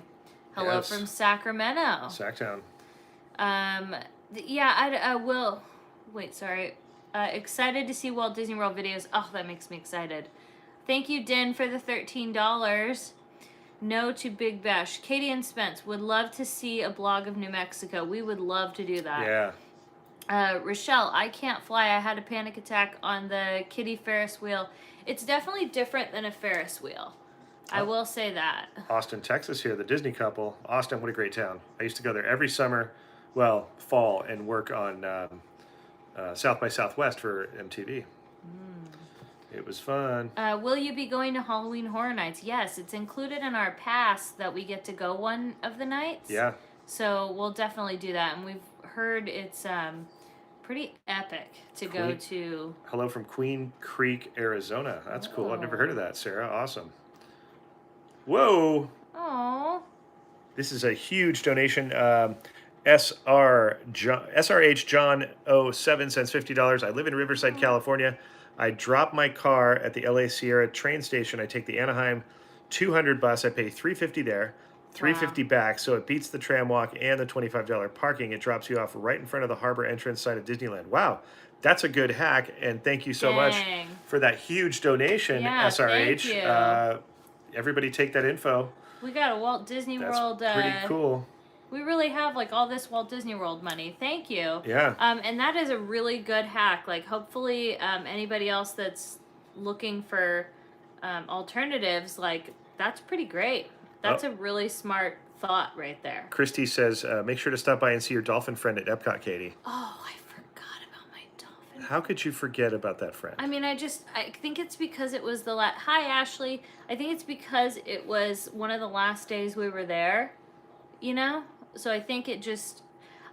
Hello from Sacramento. Sacktown. Yeah, I will. Wait, sorry. Excited to see Walt Disney World videos. Oh, that makes me excited. Thank you, Din, for the $13. No to Big Bash. Katie and Spence would love to see a blog of New Mexico. We would love to do that. Yeah. Rochelle, I can't fly. I had a panic attack on the kiddie Ferris wheel. It's definitely different than a Ferris wheel. I will say that. Austin, Texas here, the Disney couple. Austin, what a great town. I used to go there every summer, well, fall, and work on South by Southwest for MTV. It was fun. Will you be going to Halloween Horror Nights? Yes, it's included in our pass that we get to go one of the nights. Yeah. So we'll definitely do that. And we've heard it's pretty epic to go to. Hello from Queen Creek, Arizona. That's cool. I've never heard of that, Sarah. Awesome. Whoa. Oh. This is a huge donation. SRH John 07 sends $50. I live in Riverside, California. I drop my car at the LA Sierra train station. I take the Anaheim 200 bus. I pay $350 there, $350 back. So it beats the tram walk and the $25 parking. It drops you off right in front of the harbor entrance side of Disneyland. Wow. That's a good hack. And thank you so much for that huge donation, SRH. Thank you. Everybody take that info. We got a Walt Disney World. Pretty cool. We really have like all this Walt Disney World money. Thank you. Yeah. And that is a really good hack. Like hopefully anybody else that's looking for alternatives, like that's pretty great. That's a really smart thought right there. Christy says, make sure to stop by and see your dolphin friend at Epcot, Katie. Oh, I forgot about my dolphin. How could you forget about that friend? I mean, I think it's because it was the last. Hi, Ashley. I think it's because it was one of the last days we were there, So I think it just,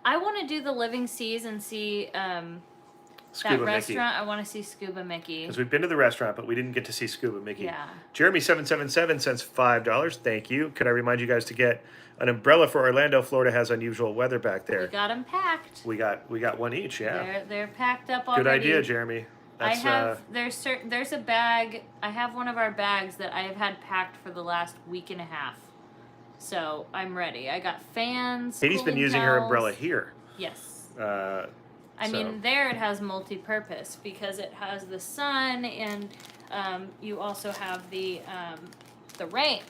I want to do the Living Seas and see that restaurant. I want to see Scuba Mickey. Because we've been to the restaurant, but we didn't get to see Scuba Mickey. Yeah. Jeremy777 sends $5. Thank you. Could I remind you guys to get an umbrella for Orlando? Florida has unusual weather back there. We got them packed. We got one each, yeah. They're packed up already. Good idea, Jeremy. There's a bag. I have one of our bags that I have had packed for the last week and a half. So I'm ready. I got fans. Katie's been using her umbrella here. Yes. I mean, there it has multi-purpose because it has the sun and you also have the rain.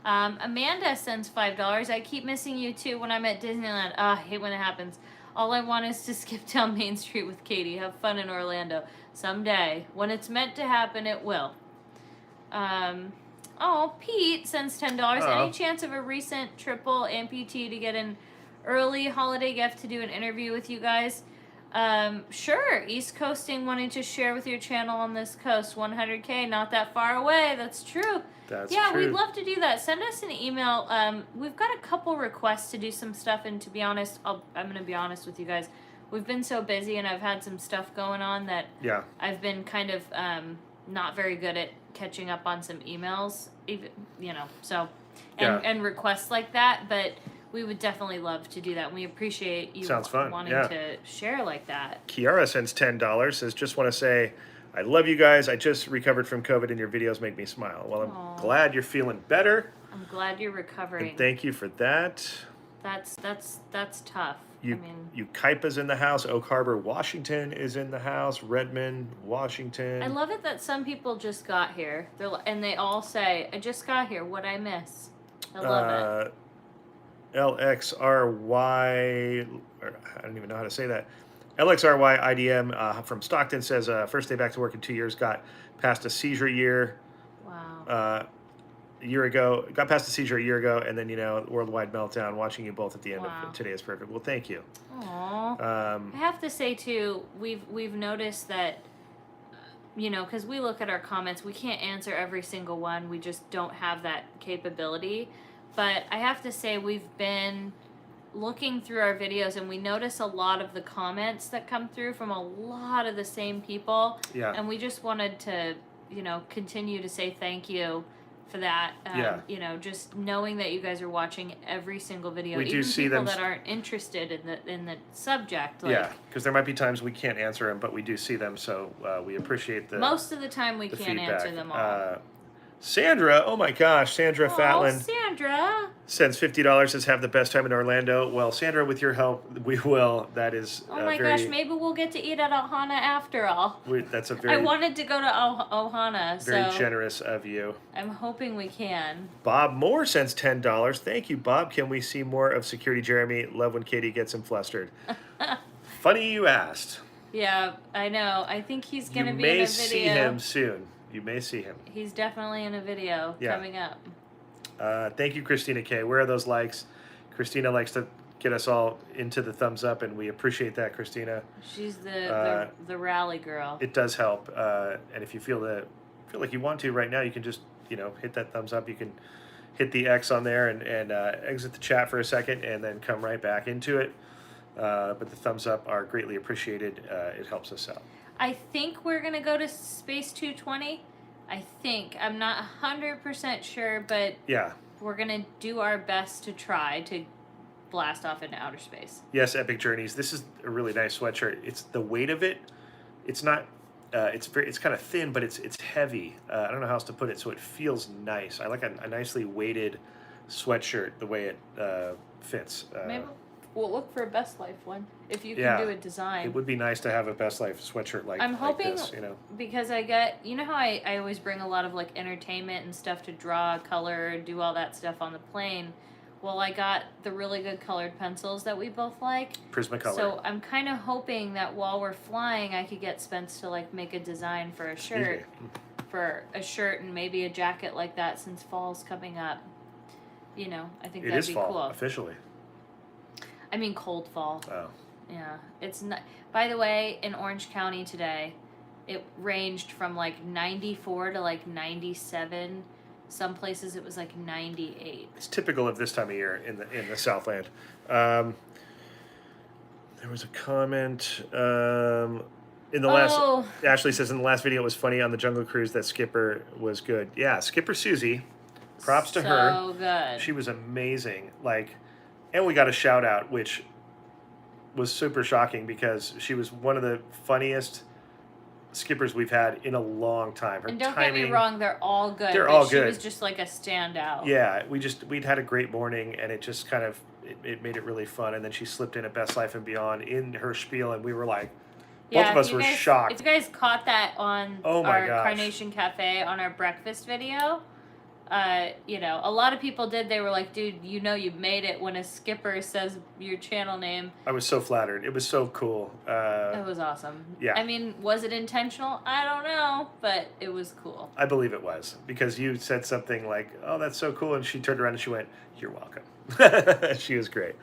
Amanda sends $5. I keep missing you too when I'm at Disneyland. I hate when it happens. All I want is to skip down Main Street with Katie. Have fun in Orlando. Someday. When it's meant to happen, it will. Pete sends $10. Any chance of a recent triple amputee to get an early holiday gift to do an interview with you guys? Sure. East Coasting wanting to share with your channel on this coast. 100K, not that far away. That's true. That's true. We'd love to do that. Send us an email. We've got a couple requests to do some stuff, and to be honest, I'm going to be honest with you guys. We've been so busy, and I've had some stuff going on that I've been kind of not very good at catching up on some emails, even, and requests like that. But we would definitely love to do that. We appreciate you Sounds fun, wanting yeah. to share like that. Kiara sends $10, says, just want to say, I love you guys. I just recovered from COVID and your videos make me smile. Well, I'm Aw. glad you're feeling better. I'm glad you're recovering. And thank you for that. That's tough. You, I mean, Ukaipa's in the house. Oak Harbor, Washington is in the house. Redmond, Washington. I love it that some people just got here. And they all say, I just got here. What'd I miss? I love it. LXRY, I don't even know how to say that. LXRY IDM from Stockton says, first day back to work in 2 years, got past a seizure year. Wow. A year ago, got past the seizure a year ago, and then, worldwide meltdown. Watching you both at the end Wow. of today is perfect. Well, thank you. Aww. I have to say too, we've noticed that, because we look at our comments, we can't answer every single one. We just don't have that capability. But I have to say, we've been looking through our videos, and we notice a lot of the comments that come through from a lot of the same people. Yeah. And we just wanted to, continue to say thank you for that. Just knowing that you guys are watching every single video. We do even see people them. that aren't interested in the subject. Like, Yeah, because there might be times we can't answer them, but we do see them, so we appreciate the most of the time we can't feedback. answer them all. Sandra, oh my gosh, Sandra Fatland Sandra. sends $50, says have the best time in Orlando. Well, Sandra, with your help, we will. That is Oh my gosh, maybe we'll get to eat at Ohana after all. That's a I very, wanted to go to Ohana, very so generous of you. I'm hoping we can. Bob Moore sends $10. Thank you, Bob. Can we see more of Security Jeremy? Love when Katie gets him flustered. Funny you asked. Yeah, I know. I think he's going to You be in a may video. see him soon. You may see him. He's definitely in a video coming up. Thank you, Christina K. Where are those likes? Christina likes to get us all into the thumbs up, and we appreciate that, Christina. She's the rally girl. It does help, and if you feel like you want to right now, you can just hit that thumbs up. You can hit the X on there and exit the chat for a second, and then come right back into it. But the thumbs up are greatly appreciated. It helps us out. I think we're going to go to Space 220. I think. I'm not 100% sure, but yeah, we're going to do our best to try to blast off into outer space. Yes, Epic Journeys. This is a really nice sweatshirt. It's the weight of it. It's not. It's kind of thin, but it's heavy. I don't know how else to put it, so it feels nice. I like a nicely weighted sweatshirt. The way it fits. Maybe we'll look for a Best Life one if you can do a design. It would be nice to have a Best Life sweatshirt like I'm hoping, this, because I get, how I always bring a lot of like entertainment and stuff to draw, color, do all that stuff on the plane. Well, I got the really good colored pencils that we both like. Prismacolor. So I'm kind of hoping that while we're flying, I could get Spence to like make a design for a shirt. For a shirt and maybe a jacket like that since fall's coming up. I think that'd be cool. Officially. I mean cold fall. Oh. Yeah. It's not. By the way, in Orange County today, it ranged from like 94 to like 97. Some places it was like 98. It's typical of this time of year in the Southland. There was a comment in the last. Ashley says in the last video it was funny on the Jungle Cruise that Skipper was good. Yeah, Skipper Susie. Props to her. So good. She was amazing. And we got a shout out, which was super shocking because she was one of the funniest skippers we've had in a long time. Her and don't timing, get me wrong, they're all good. They're all good. She was just like a standout. Yeah, we'd had a great morning, and it just kind of it made it really fun. And then she slipped in at Best Life and Beyond in her spiel, and we were like, both of us were shocked. If you guys caught that on our Carnation Cafe on our breakfast video, a lot of people did. They were like, dude, you made it when a skipper says your channel name. I was so flattered. It was so cool. It was awesome. Yeah. I mean, was it intentional? I don't know, but it was cool. I believe it was, because you said something like, oh, that's so cool, and she turned around and she went, you're welcome. She was great.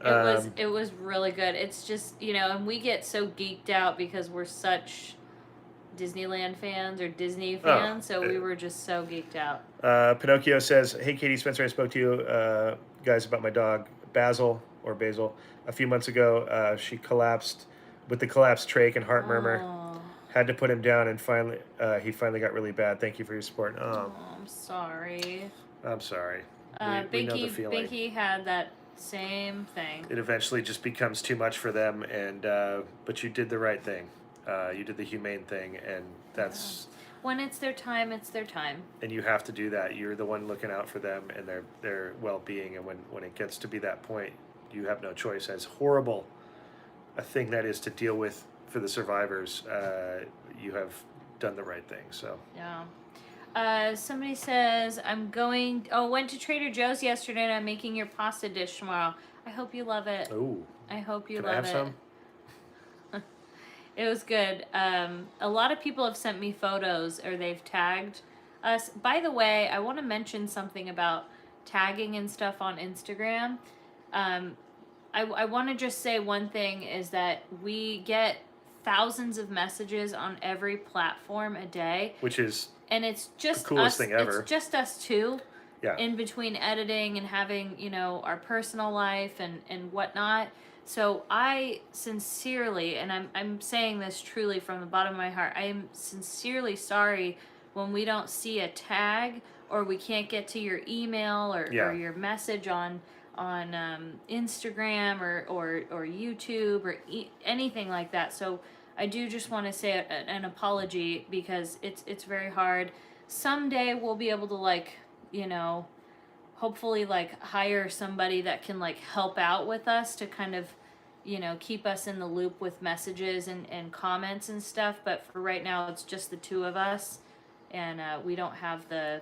It was really good. It's just, and we get so geeked out because we're such Disneyland fans or Disney fans, so we were just so geeked out. Pinocchio says, hey, Katie, Spencer, I spoke to you guys about my dog, Basil, a few months ago. She collapsed with the collapsed trach and heart murmur. Had to put him down, and he finally got really bad. Thank you for your support. Oh, I'm sorry. I'm sorry. We know the feeling. Binky had that Same thing. It eventually just becomes too much for them, and but you did the right thing. You did the humane thing, and that's... When it's their time, it's their time. And you have to do that. You're the one looking out for them and their well-being, and when it gets to be that point, you have no choice. As horrible a thing that is to deal with for the survivors, you have done the right thing. So yeah. Somebody says, went to Trader Joe's yesterday and I'm making your pasta dish tomorrow. I hope you love it. Ooh. I hope you Can love I have it. some? It was good. A lot of people have sent me photos or they've tagged us. By the way, I want to mention something about tagging and stuff on Instagram. I want to just say one thing is that we get thousands of messages on every platform a day. Which is and it's just the coolest us, thing ever. It's just us two. Yeah. In between editing and having, our personal life and whatnot. So I sincerely, and I'm saying this truly from the bottom of my heart, I am sincerely sorry when we don't see a tag or we can't get to your email or your message on Instagram or YouTube or anything like that. So I do just want to say an apology because it's very hard. Someday we'll be able to hopefully hire somebody that can help out with us to kind of keep us in the loop with messages and comments and stuff, but for right now it's just the two of us and we don't have the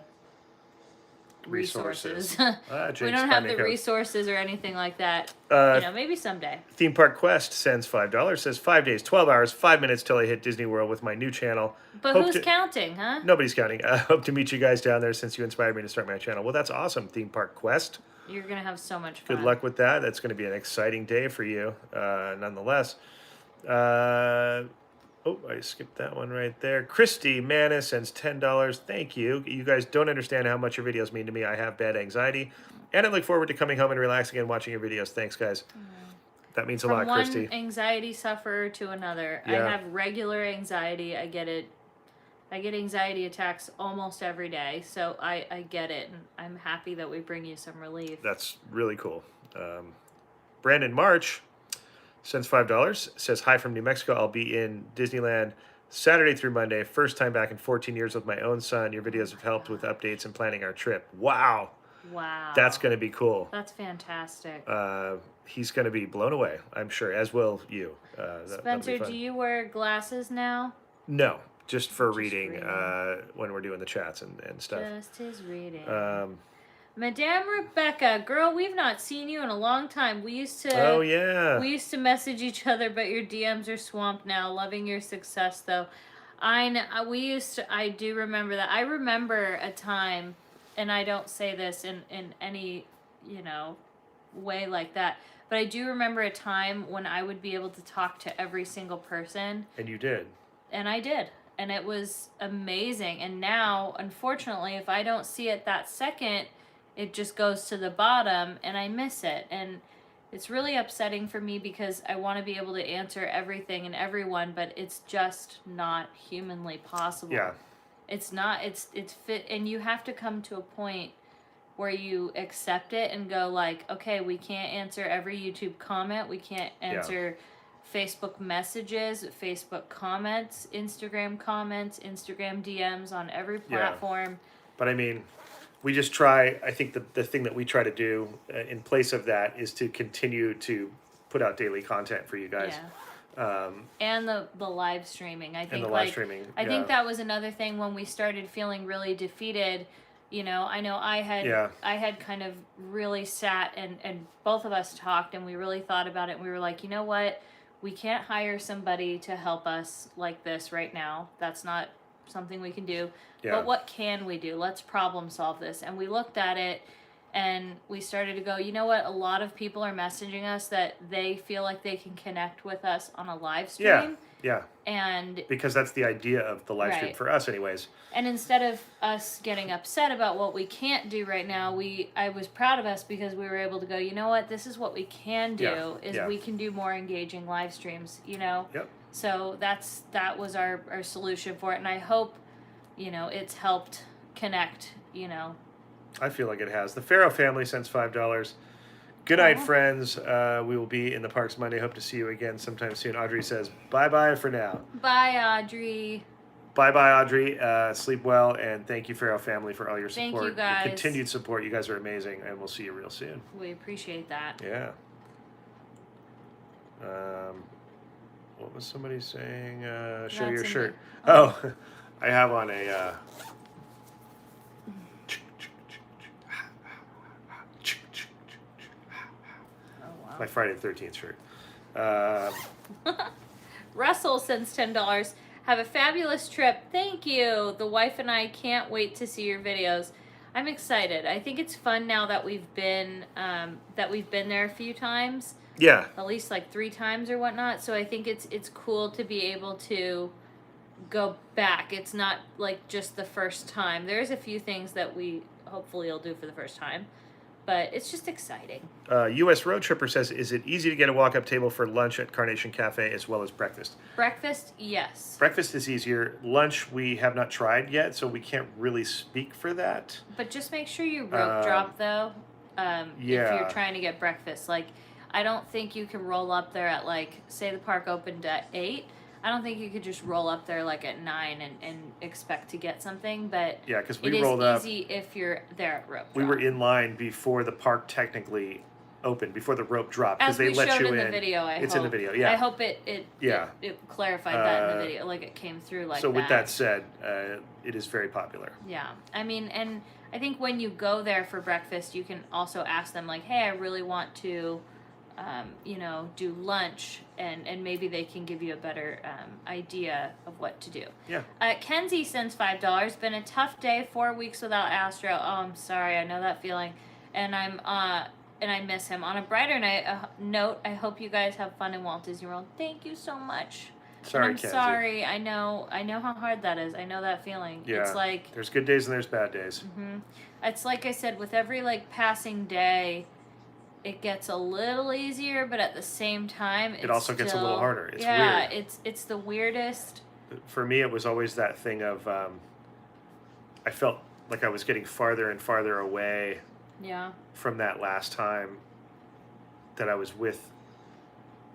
resources. We don't have the resources or anything like that. Maybe someday. Theme Park Quest sends $5, says 5 days, 12 hours, 5 minutes till I hit Disney World with my new channel. But who's counting, huh? Nobody's counting. I hope to meet you guys down there since you inspired me to start my channel. Well, that's awesome, Theme Park Quest. You're going to have so much fun. Good luck with that. That's going to be an exciting day for you, nonetheless. I skipped that one right there. Christy Manis sends $10. Thank you. You guys don't understand how much your videos mean to me. I have bad anxiety, and I look forward to coming home and relaxing and watching your videos. Thanks, guys. That means a lot, Christy. From one anxiety sufferer to another. Yeah. I have regular anxiety. I get it. I get anxiety attacks almost every day, so I get it, and I'm happy that we bring you some relief. That's really cool. Brandon March sends $5, says, hi from New Mexico. I'll be in Disneyland Saturday through Monday. First time back in 14 years with my own son. Your videos have helped with updates and planning our trip. Wow. That's going to be cool. That's fantastic. He's going to be blown away, I'm sure, as will you. Spencer, do you wear glasses now? No, just for reading when we're doing the chats and stuff. Just his reading. Madame Rebecca, girl, we've not seen you in a long time. We used to. Oh yeah. We used to message each other, but your DMs are swamped now. Loving your success, though. I know. I do remember that. I remember a time, and I don't say this in any way like that, but I do remember a time when I would be able to talk to every single person. And you did. And I did. And it was amazing. And now, unfortunately, if I don't see it that second, it just goes to the bottom and I miss it. And it's really upsetting for me because I want to be able to answer everything and everyone, but it's just not humanly possible. Yeah. It's not, it's fit. And you have to come to a point where you accept it and go okay, we can't answer every YouTube comment. We can't answer Facebook messages, Facebook comments, Instagram DMs on every platform. Yeah. But I mean, we just try, I think the thing that we try to do in place of that is to continue to put out daily content for you guys. Yeah. And the live streaming. I think and the live streaming. I think that was another thing when we started feeling really defeated. I know I had kind of really sat and both of us talked and we really thought about it and we were like, you know what? We can't hire somebody to help us like this right now. That's not something we can do. Yeah. But what can we do? Let's problem solve this. And we looked at it and we started to go, you know what? A lot of people are messaging us that they feel like they can connect with us on a live stream. Yeah. And because that's the idea of the live stream for us anyways. And instead of us getting upset about what we can't do right now, I was proud of us because we were able to go, you know what, this is what we can do, we can do more engaging live streams, Yep. So that was our solution for it, and I hope, it's helped connect, I feel like it has. The Farrow family sends $5. Good night, Aw. friends. We will be in the parks Monday. Hope to see you again sometime soon. Audrey says bye-bye for now. Bye, Audrey. Bye-bye, Audrey. Sleep well, and thank you for our family for all your support. Thank you, guys. Your continued support. You guys are amazing, and we'll see you real soon. We appreciate that. Yeah. What was somebody saying? Show That's your in shirt. the- Oh, I have on a... Oh, wow. my Friday the 13th shirt. Russell sends $10. Have a fabulous trip. Thank you. The wife and I can't wait to see your videos. I'm excited. I think it's fun now that we've been there a few times. Yeah. At least like 3 times or whatnot. So I think it's cool to be able to go back. It's not like just the first time. There's a few things that we hopefully will do for the first time. But it's just exciting. U.S. Road Tripper says, is it easy to get a walk-up table for lunch at Carnation Cafe as well as breakfast? Breakfast, yes. Breakfast is easier. Lunch we have not tried yet, so we can't really speak for that. But just make sure you rope drop, though, if you're trying to get breakfast. Like, I don't think you can roll up there at, like, say the park opened at 8. I don't think you could just roll up there, like, at 9 and expect to get something. But yeah, because we rolled up. It is easy if you're there at rope drop. We were in line before the park technically opened, before the rope dropped, because they let you in. As we showed in the video, It's in the video, yeah. I hope it clarified that in the video, like it came through like that. So with that said, it is very popular. Yeah. I mean, and I think when you go there for breakfast, you can also ask them, like, hey, I really want to, do lunch, and maybe they can give you a better idea of what to do. Yeah. Kenzie sends $5. Been a tough day, 4 weeks without Astro. Oh, I'm sorry. I know that feeling. And I miss him. On a brighter note, I hope you guys have fun in Walt Disney World. Thank you so much. Sorry, I'm Kenzie. sorry. I know how hard that is. I know that feeling. Yeah. It's like there's good days and there's bad days. Mm-hmm. It's like I said, with every like passing day, it gets a little easier, but at the same time, it also gets a little harder. It's weird. weird. It's the weirdest. For me, it was always that thing of I felt like I was getting farther and farther away. Yeah. From that last time that I was with,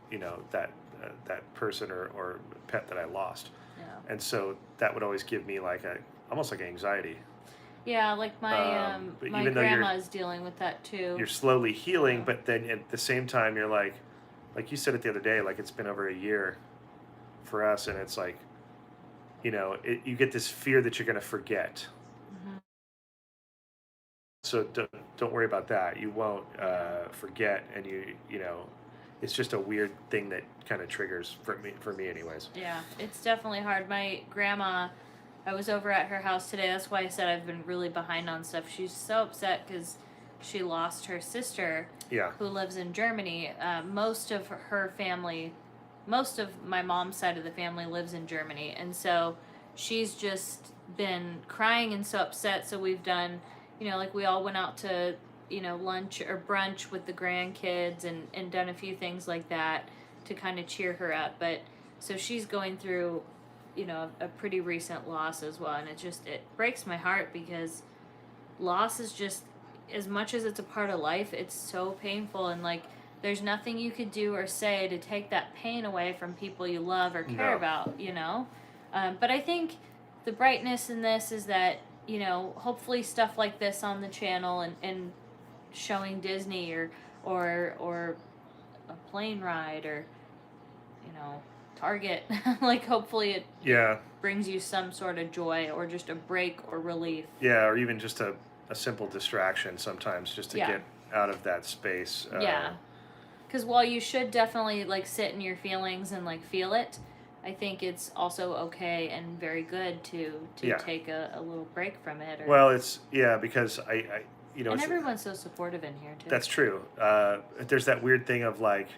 that person or pet that I lost. Yeah. And so that would always give me like almost like anxiety. Yeah, like my my grandma is dealing with that too. You're slowly healing, but then at the same time you're like you said it the other day, like it's been over a year for us, and it's like, you get this fear that you're going to forget. Mm-hmm. So don't worry about that. You won't forget, and it's just a weird thing that kind of triggers for me anyways. Yeah, it's definitely hard. My grandma, I was over at her house today. That's why I said I've been really behind on stuff. She's so upset because she lost her sister, who lives in Germany. Most of my mom's side of the family lives in Germany, and so she's just been crying and so upset. So we've done, like we all went out to, lunch or brunch with the grandkids and done a few things like that to kind of cheer her up. But so she's going through, a pretty recent loss as well, and it breaks my heart because loss is just, as much as it's a part of life, it's so painful, and like there's nothing you could do or say to take that pain away from people you love or care about, but I think the brightness in this is that, hopefully stuff like this on the channel and showing Disney or a plane ride or Target, like hopefully it brings you some sort of joy or just a break or relief. Yeah, or even just a simple distraction sometimes, just to get out of that space. Because while you should definitely like sit in your feelings and like feel it, I think it's also okay and very good to take a little break from it. Well, it's because I and everyone's so supportive in here too. That's true. There's that weird thing of like,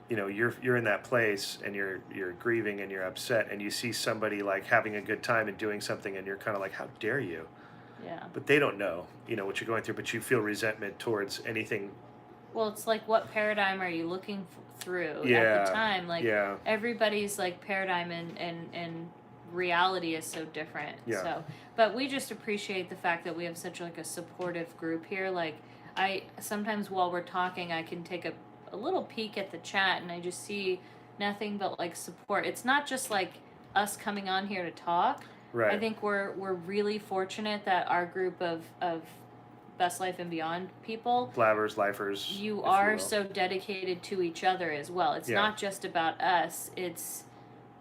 you're in that place and you're grieving and you're upset, and you see somebody like having a good time and doing something, and you're kind of like, how dare you? Yeah. But they don't know, what you're going through, but you feel resentment towards anything. Well, it's like, what paradigm are you looking through at the time? Like, everybody's like paradigm and reality is so different. Yeah. So, but we just appreciate the fact that we have such like a supportive group here. Like, I sometimes while we're talking, I can take a little peek at the chat, and I just see nothing but like support. It's not just like us coming on here to talk. Right. I think we're really fortunate that our group of Best Life and Beyond people, Blabbers, lifers. you if are will. so dedicated to each other as well. It's Yeah. not just about us, it's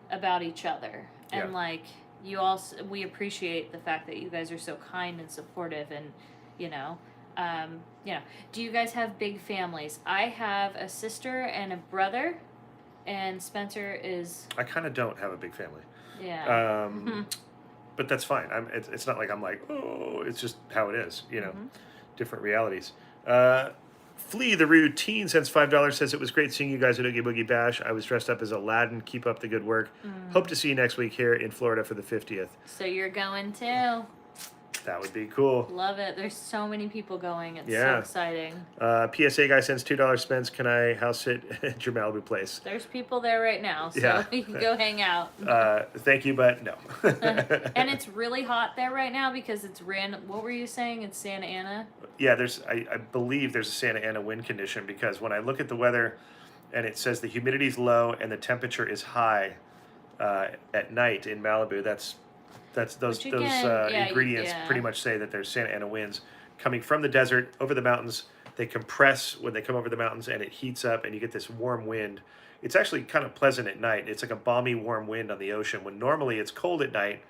about each other. And Yeah. like you also, we appreciate the fact that you guys are so kind and supportive, and you know, do you guys have big families? I have a sister and a brother, and Spencer is, I kind of don't have a big family. yeah. But that's fine. It's not like I'm like, oh, it's just how it is, different realities. Flee the Routine sends $5, says it was great seeing you guys at Oogie Boogie Bash. I was dressed up as Aladdin. Keep up the good work. Hope to see you next week here in Florida for the 50th. So you're going too. That would be cool. Love it. There's so many people going. It's so Yeah. exciting. PSA guy sends $2. Spence, can I house sit at your Malibu place? There's people there right now, so Yeah. you can go hang out. Thank you, but no. And it's really hot there right now because it's random. What were you saying? It's Santa Ana? Yeah, I believe there's a Santa Ana wind condition, because when I look at the weather and it says the humidity is low and the temperature is high at night in Malibu, those ingredients pretty much say that there's Santa Ana winds coming from the desert over the mountains. They compress when they come over the mountains, and it heats up, and you get this warm wind. It's actually kind of pleasant at night. It's like a balmy, warm wind on the ocean, when normally it's cold at night,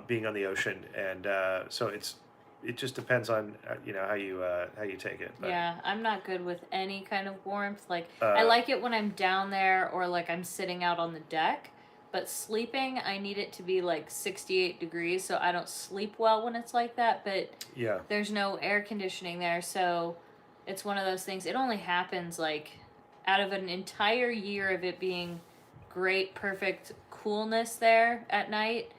being on the ocean, and so it just depends on how you take it. But, Yeah, I'm not good with any kind of warmth. Like I like it when I'm down there or like I'm sitting out on the deck. But sleeping, I need it to be like 68 degrees, so I don't sleep well when it's like that. But yeah, there's no air conditioning there, so it's one of those things. It only happens like out of an entire year of it being great, perfect coolness there at night.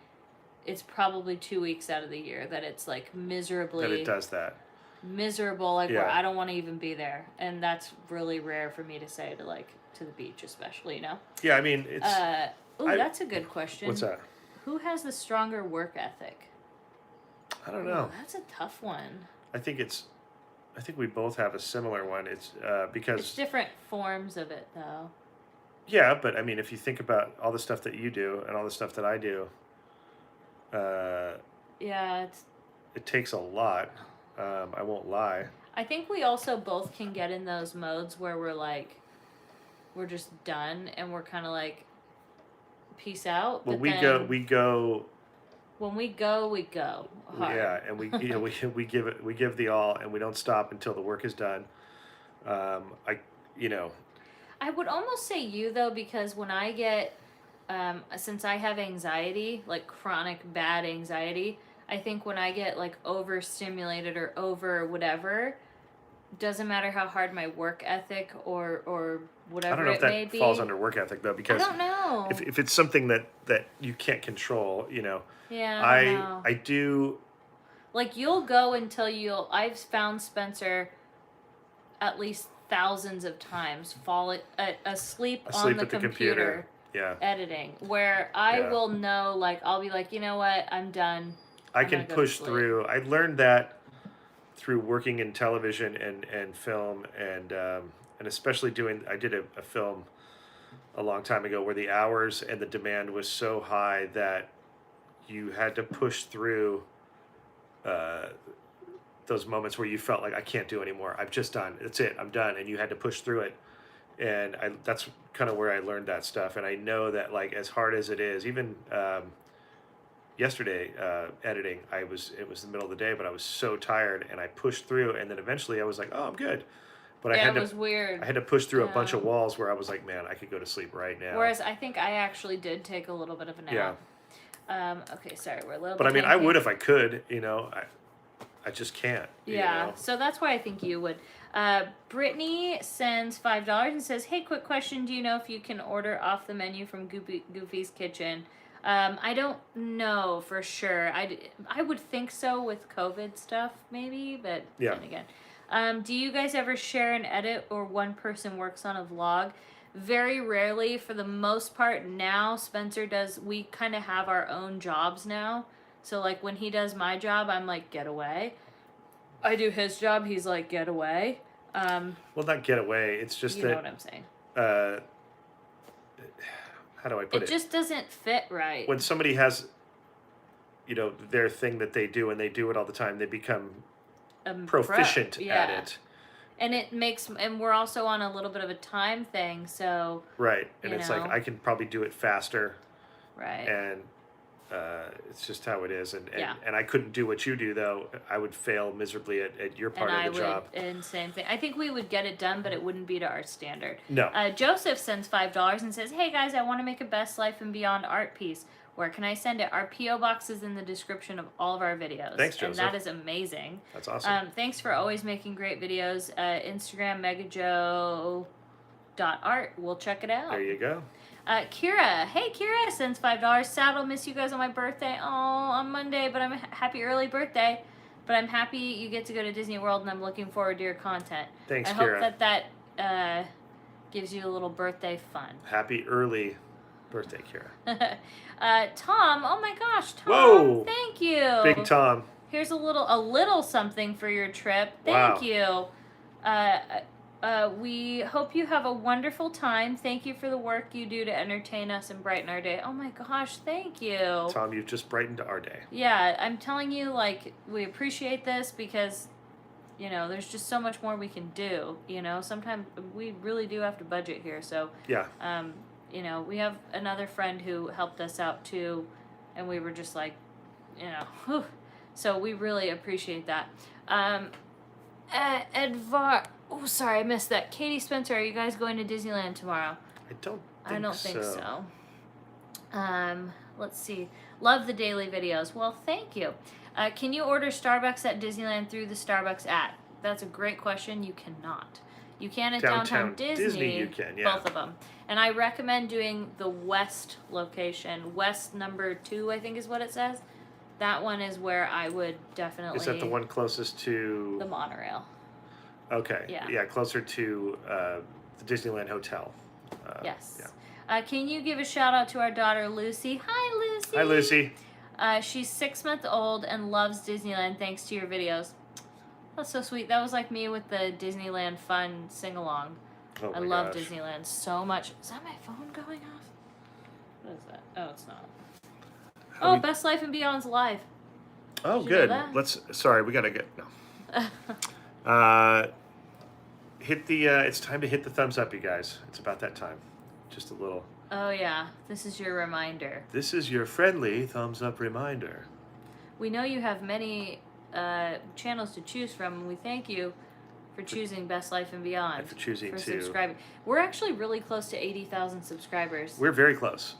It's probably 2 weeks out of the year that it's like miserably. that it does that. Miserable, like Yeah. where I don't want to even be there, and that's really rare for me to say to the beach, especially. Yeah, I mean it's. That's a good question. What's that? Who has the stronger work ethic? I don't know. That's a tough one. I think we both have a similar one. It's because It's different forms of it, though. yeah, but I mean, if you think about all the stuff that you do and all the stuff that I do, Yeah, it takes a lot. I won't lie. I think we also both can get in those modes where we're just done and we're kind of like, peace out. Well, but we go. When we go hard. Yeah, and we we give the all, and we don't stop until the work is done. I would almost say you though, because when I get, since I have anxiety, like chronic bad anxiety, I think when I get like overstimulated or over whatever, doesn't matter how hard my work ethic or whatever I don't know if it may that be. falls under work ethic though, because I don't know. if it's something that you can't control, Yeah, I don't know. I do. Like you'll go until I've found Spencer at least thousands of times fall asleep on the computer. Yeah. Editing, where I Yeah. will know, like I'll be like, you know what, I'm done. I I'm can gonna go to push sleep. through. I learned that through working in television and film, and especially I did a film a long time ago where the hours and the demand was so high that you had to push through those moments where you felt like I can't do anymore. I'm just done. That's it. I'm done. And you had to push through it. And that's kind of where I learned that stuff. And I know that like as hard as it is, even yesterday editing, it was the middle of the day, but I was so tired and I pushed through, and then eventually I was like, oh, I'm good. But Yeah, it was weird. I had to push through a bunch Yeah. of walls where I was like, man, I could go to sleep right now. Whereas I think I actually did take a little bit of a nap. Yeah. Okay, sorry, we're a little. But I mean, behind I here. would if I could. I just can't. Yeah, so that's why I think you would. Brittany sends $5 and says, "Hey, quick question. Do you know if you can order off the menu from Goofy's Kitchen?" I don't know for sure. I would think so with COVID stuff, maybe, but Yeah. then again. Do you guys ever share an edit or one person works on a vlog? Very rarely. For the most part now, Spencer does. We kind of have our own jobs now. So, like, when he does my job, I'm like, get away. I do his job. He's like, get away. Well, not get away. It's just You that. know what I'm saying. How do I put it? It just doesn't fit right. When somebody has, their thing that they do and they do it all the time, they become proficient at it. And it makes, and we're also on a little bit of a time thing, so. Right, and it's like I can probably do it faster. Right. And it's just how it is, and Yeah. I couldn't do what you do though. I would fail miserably at your part of the job. And same thing. I think we would get it done, but it wouldn't be to our standard. No. Joseph sends $5 and says, "Hey guys, I want to make a Best Life and Beyond art piece. Where can I send it? Our PO box is in the description of all of our videos." Thanks, Joseph. And that is amazing. That's awesome. Thanks for always making great videos. Instagram megajoe.art. We'll check it out. There you go. Kira, hey Kira, sends $5. Sad I'll miss you guys on my birthday. Oh, on Monday, but I'm happy early birthday. But I'm happy you get to go to Disney World, and I'm looking forward to your content. Thanks, I Kira. hope that gives you a little birthday fun. Happy early birthday, Kira. Tom, oh my gosh, Tom, Whoa. Thank you. Big Tom. Here's a little something for your trip. Thank you. We hope you have a wonderful time. Thank you for the work you do to entertain us and brighten our day. Oh my gosh, thank you. Tom, you've just brightened our day. Yeah, I'm telling you, like, we appreciate this because, there's just so much more we can do. Sometimes we really do have to budget here. So, yeah. We have another friend who helped us out too, and we were just like, whew. So we really appreciate that. Oh, sorry, I missed that. Katie Spencer, are you guys going to Disneyland tomorrow? I don't think so. Let's see. Love the daily videos. Well, thank you. Can you order Starbucks at Disneyland through the Starbucks app? That's a great question. You cannot. You can at Downtown Disney. You can, yeah. Both of them. And I recommend doing the West location. West number 2, I think is what it says. That one is where I would definitely... Is that the one closest to... The monorail. Okay. Yeah, closer to the Disneyland Hotel. Yes. Yeah. Can you give a shout out to our daughter, Lucy? Hi, Lucy. Hi, Lucy. She's 6 months old and loves Disneyland thanks to your videos. That's so sweet. That was like me with the Disneyland Fun sing-along. Oh I love Disneyland so much. Is that my phone going off? What is that? Oh, it's not. Best Life and Beyond's live. Oh, good. Sorry, we gotta get hit the. It's time to hit the thumbs up, you guys. It's about that time. Just a little. Oh yeah, this is your reminder. This is your friendly thumbs up reminder. We know you have many channels to choose from, and we thank you for choosing Best Life and Beyond. And for choosing subscribing. We're actually really close to 80,000 subscribers. We're very close.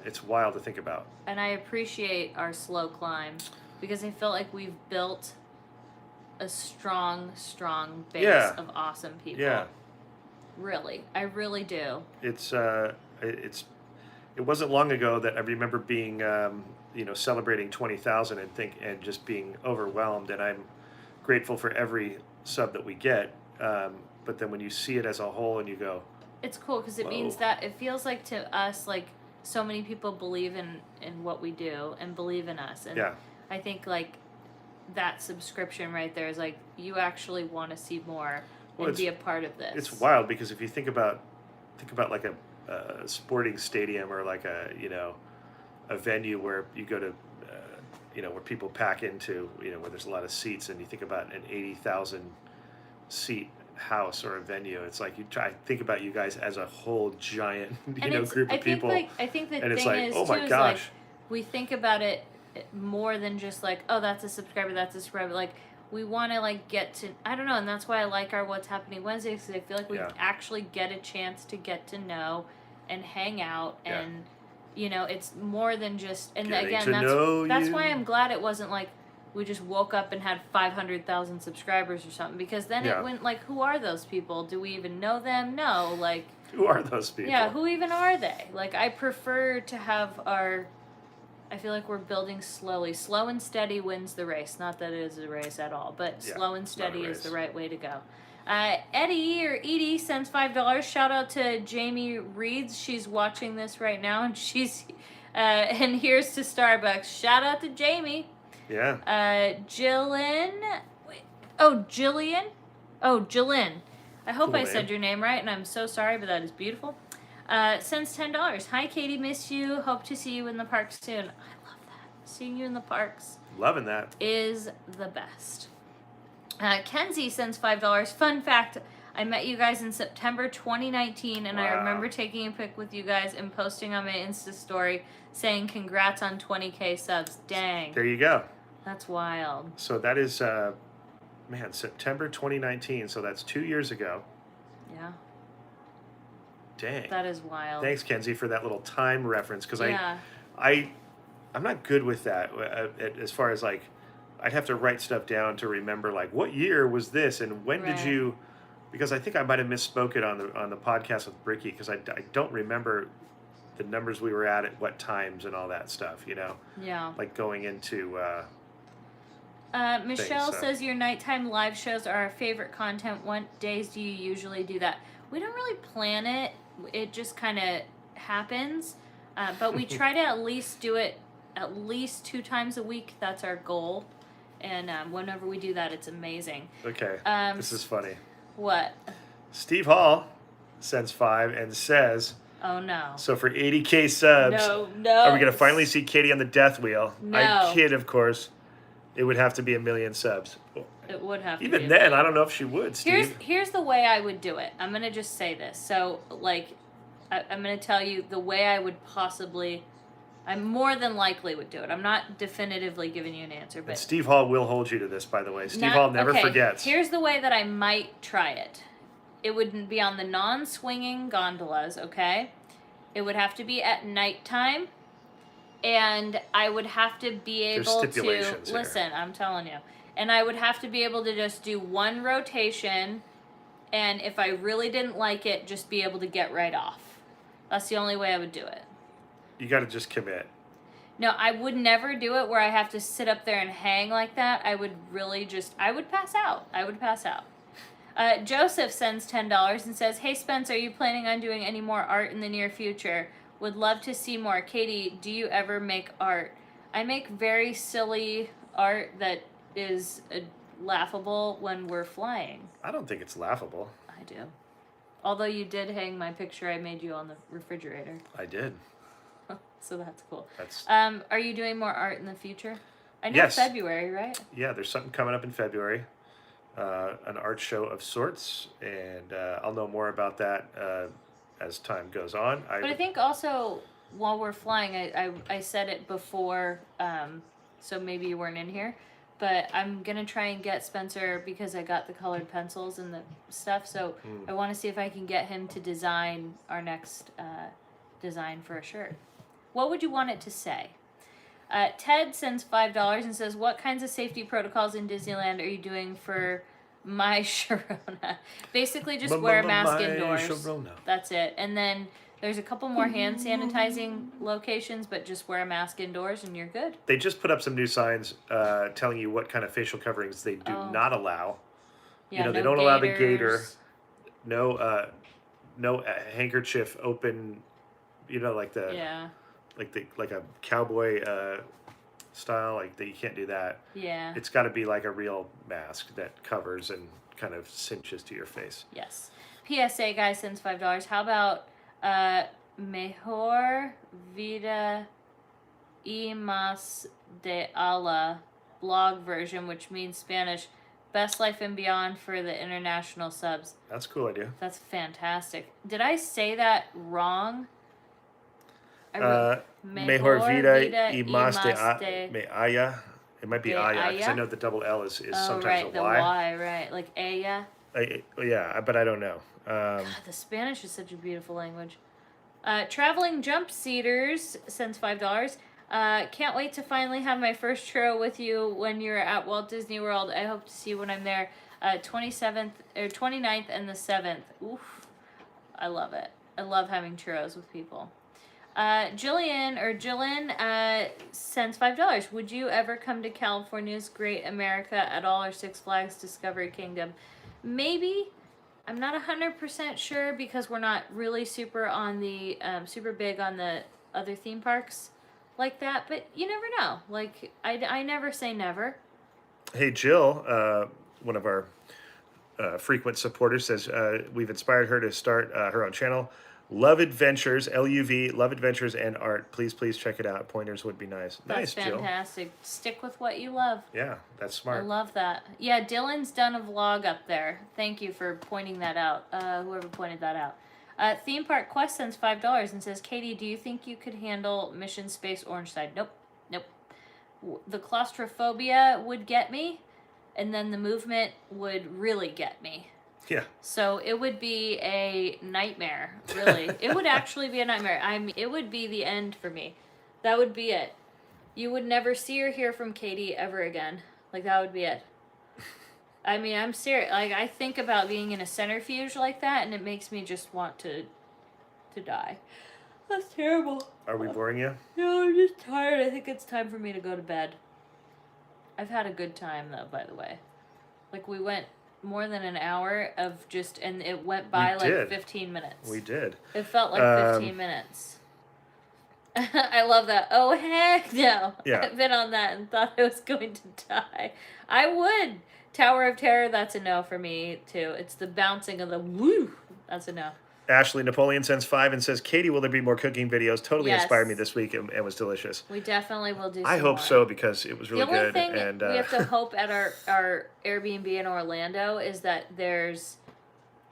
It's wild to think about. And I appreciate our slow climb because I feel like we've built a strong base of awesome people. Yeah. Really, I really do. It wasn't long ago that I remember being celebrating 20,000 and just being overwhelmed, and I'm grateful for every sub that we get, but then when you see it as a whole and you go, it's cool because it means that it feels like to us like so many people believe in what we do and believe in us, and I think like that subscription right there is like you actually want to see more and be a part of this. It's wild because if you think about like a sporting stadium or like a venue where you go to where people pack into, where there's a lot of seats, and you think about an 80,000 seat house or a venue, it's like you try to think about you guys as a whole giant, group of people. I think the and it's thing like, is, oh my too, gosh. Is like, we think about it more than just like, oh, that's a subscriber, Like, we want to like get to, I don't know, and that's why I like our What's Happening Wednesdays, because I feel like we actually get a chance to get to know and hang out and it's more than just, and again, that's why I'm glad it wasn't like we just woke up and had 500,000 subscribers or something, because then it went like, who are those people? Do we even know them? No, like, who are those people? Yeah, who even are they? Like, I prefer to have I feel like we're building slowly. Slow and steady wins the race. Not that it is a race at all, but slow and steady is the right way to go. Edie sends $5. Shout out to Jamie Reeds. She's watching this right now, and she's and here's to Starbucks. Shout out to Jamie. Yeah. Jillin. Wait, Oh, Jillian. Oh, Jillin. I hope Cool I said name. your name right, and I'm so sorry, but that is beautiful. Sends $10. Hi, Katie. Miss you. Hope to see you in the park soon. I love that. Seeing you in the parks Loving that. is the best. Kenzie sends $5. Fun fact: I met you guys in September 2019, and I Wow. remember taking a pic with you guys and posting on my Insta story saying congrats on 20K subs. Dang, There you go. that's wild. So that is, man, September 2019. So that's 2 years ago. Yeah, Dang. that is wild. Thanks, Kenzie, for that little time reference. Because Yeah. I'm not good with that as far as like, I'd have to write stuff down to remember like what year was this and when did Right. you, because I think I might have misspoke it on the podcast with Bricky because I don't remember the numbers we were at what times and all that stuff, you know, Yeah. like going into Michelle so. says your nighttime live shows are our favorite content. What days do you usually do that? We don't really plan it. It just kind of happens. But we try to at least do it at least 2 times a week. That's our goal. And whenever we do that, it's amazing. Okay, this is funny. What? Steve Hall sends 5 and says, Oh, no. so for 80K subs, No. are we going to finally see Katie on the death wheel? No. I kid, of course. It would have to be 1 million subs. It would have to be Even a then, million. I don't know if she would, Steve. Here's the way I would do it. I'm going to just say this. So, like, I'm going to tell you the way I would possibly... I more than likely would do it. I'm not definitively giving you an answer, And but... Steve Hall will hold you to this, by the way. Steve Hall never okay, forgets. Here's the way that I might try it. It would be on the non-swinging gondolas, okay? It would have to be at nighttime, and I would have to be There's able to... stipulations here. Listen, I'm telling you. And I would have to be able to just do one rotation, and if I really didn't like it, just be able to get right off. That's the only way I would do it. You got to just commit. No, I would never do it where I have to sit up there and hang like that. I would really I would pass out. Joseph sends $10 and says, hey, Spence, are you planning on doing any more art in the near future? Would love to see more. Katie, do you ever make art? I make very silly art that is laughable when we're flying. I don't think it's laughable. I do. Although you did hang my picture I made you on the refrigerator. I did. So that's cool. That's Are you doing more art in the future? I know Yes. February, right? Yeah, there's something coming up in February. An art show of sorts, and I'll know more about that as time goes on. But I think also while we're flying, I said it before, so maybe you weren't in here, but I'm gonna try and get Spencer because I got the colored pencils and the stuff. So I want to see if I can get him to design our next design for a shirt. What would you want it to say? Ted sends $5 and says, what kinds of safety protocols in Disneyland are you doing for my Sharona? Basically just wear a mask indoors. Sharona. That's it. And then there's a couple more hand sanitizing locations, but just wear a mask indoors and you're good. They just put up some new signs telling you what kind of facial coverings they do not allow. Yeah, they no don't allow the gator. gators. No handkerchief open. Like the like a cowboy style. Like that, you can't do that. Yeah. It's got to be like a real mask that covers and kind of cinches to your face. Yes. PSA guy sends $5. How about Mejor Vida y Más de Allah blog version, which means Spanish, Best Life and Beyond for the international subs. That's a cool idea. That's fantastic. Did I say that wrong? Mejor vida y más de me haya. It might be de aya because I aya? know the double L is sometimes right, a the Y. Y, right. Like ella. Yeah, but I don't know. God, the Spanish is such a beautiful language. Traveling Jump Seaters sends $5. Can't wait to finally have my first churro with you when you're at Walt Disney World. I hope to see you when I'm there. 27th or 29th and the 7th. Oof. I love it. I love having churros with people. Jillian sends $5. Would you ever come to California's Great America at all or Six Flags Discovery Kingdom? Maybe. I'm not 100% sure because we're not really super big on the other theme parks like that. But you never know. Like I never say never. Hey Jill, one of our frequent supporters, says we've inspired her to start her own channel. Love Adventures, LUV, Love Adventures and Art. Please check it out. Pointers would be nice. That's nice, Jill. fantastic. Stick with what you love. Yeah, that's I smart. love that. Yeah, Dylan's done a vlog up there. Thank you for pointing that out. Whoever pointed that out. Theme Park Quest sends $5 and says, Katie, do you think you could handle Mission Space Orangeside? Nope. The claustrophobia would get me, and then the movement would really get me. Yeah. So it would be a nightmare, really. It would actually be a nightmare. It would be the end for me. That would be it. You would never see or hear from Katie ever again. Like, that would be it. I mean, I'm serious. Like, I think about being in a centrifuge like that, and it makes me just want to die. That's terrible. Are we boring you? No, I'm just tired. I think it's time for me to go to bed. I've had a good time, though, by the way. Like, we went more than an hour of just, and it went by like 15 minutes. We did. It felt like 15 minutes. I love that. Oh, heck no. Yeah. I've been on that and thought I was going to die. I would. Tower of Terror, that's a no for me, too. It's the bouncing of the woo. That's a no. Ashley Napoleon sends 5 and says, Katie, will there be more cooking videos? Totally inspired me this week and was delicious. We definitely will do some I hope more. So, because it was really good. The only thing and we have to hope at our Airbnb in Orlando is that there's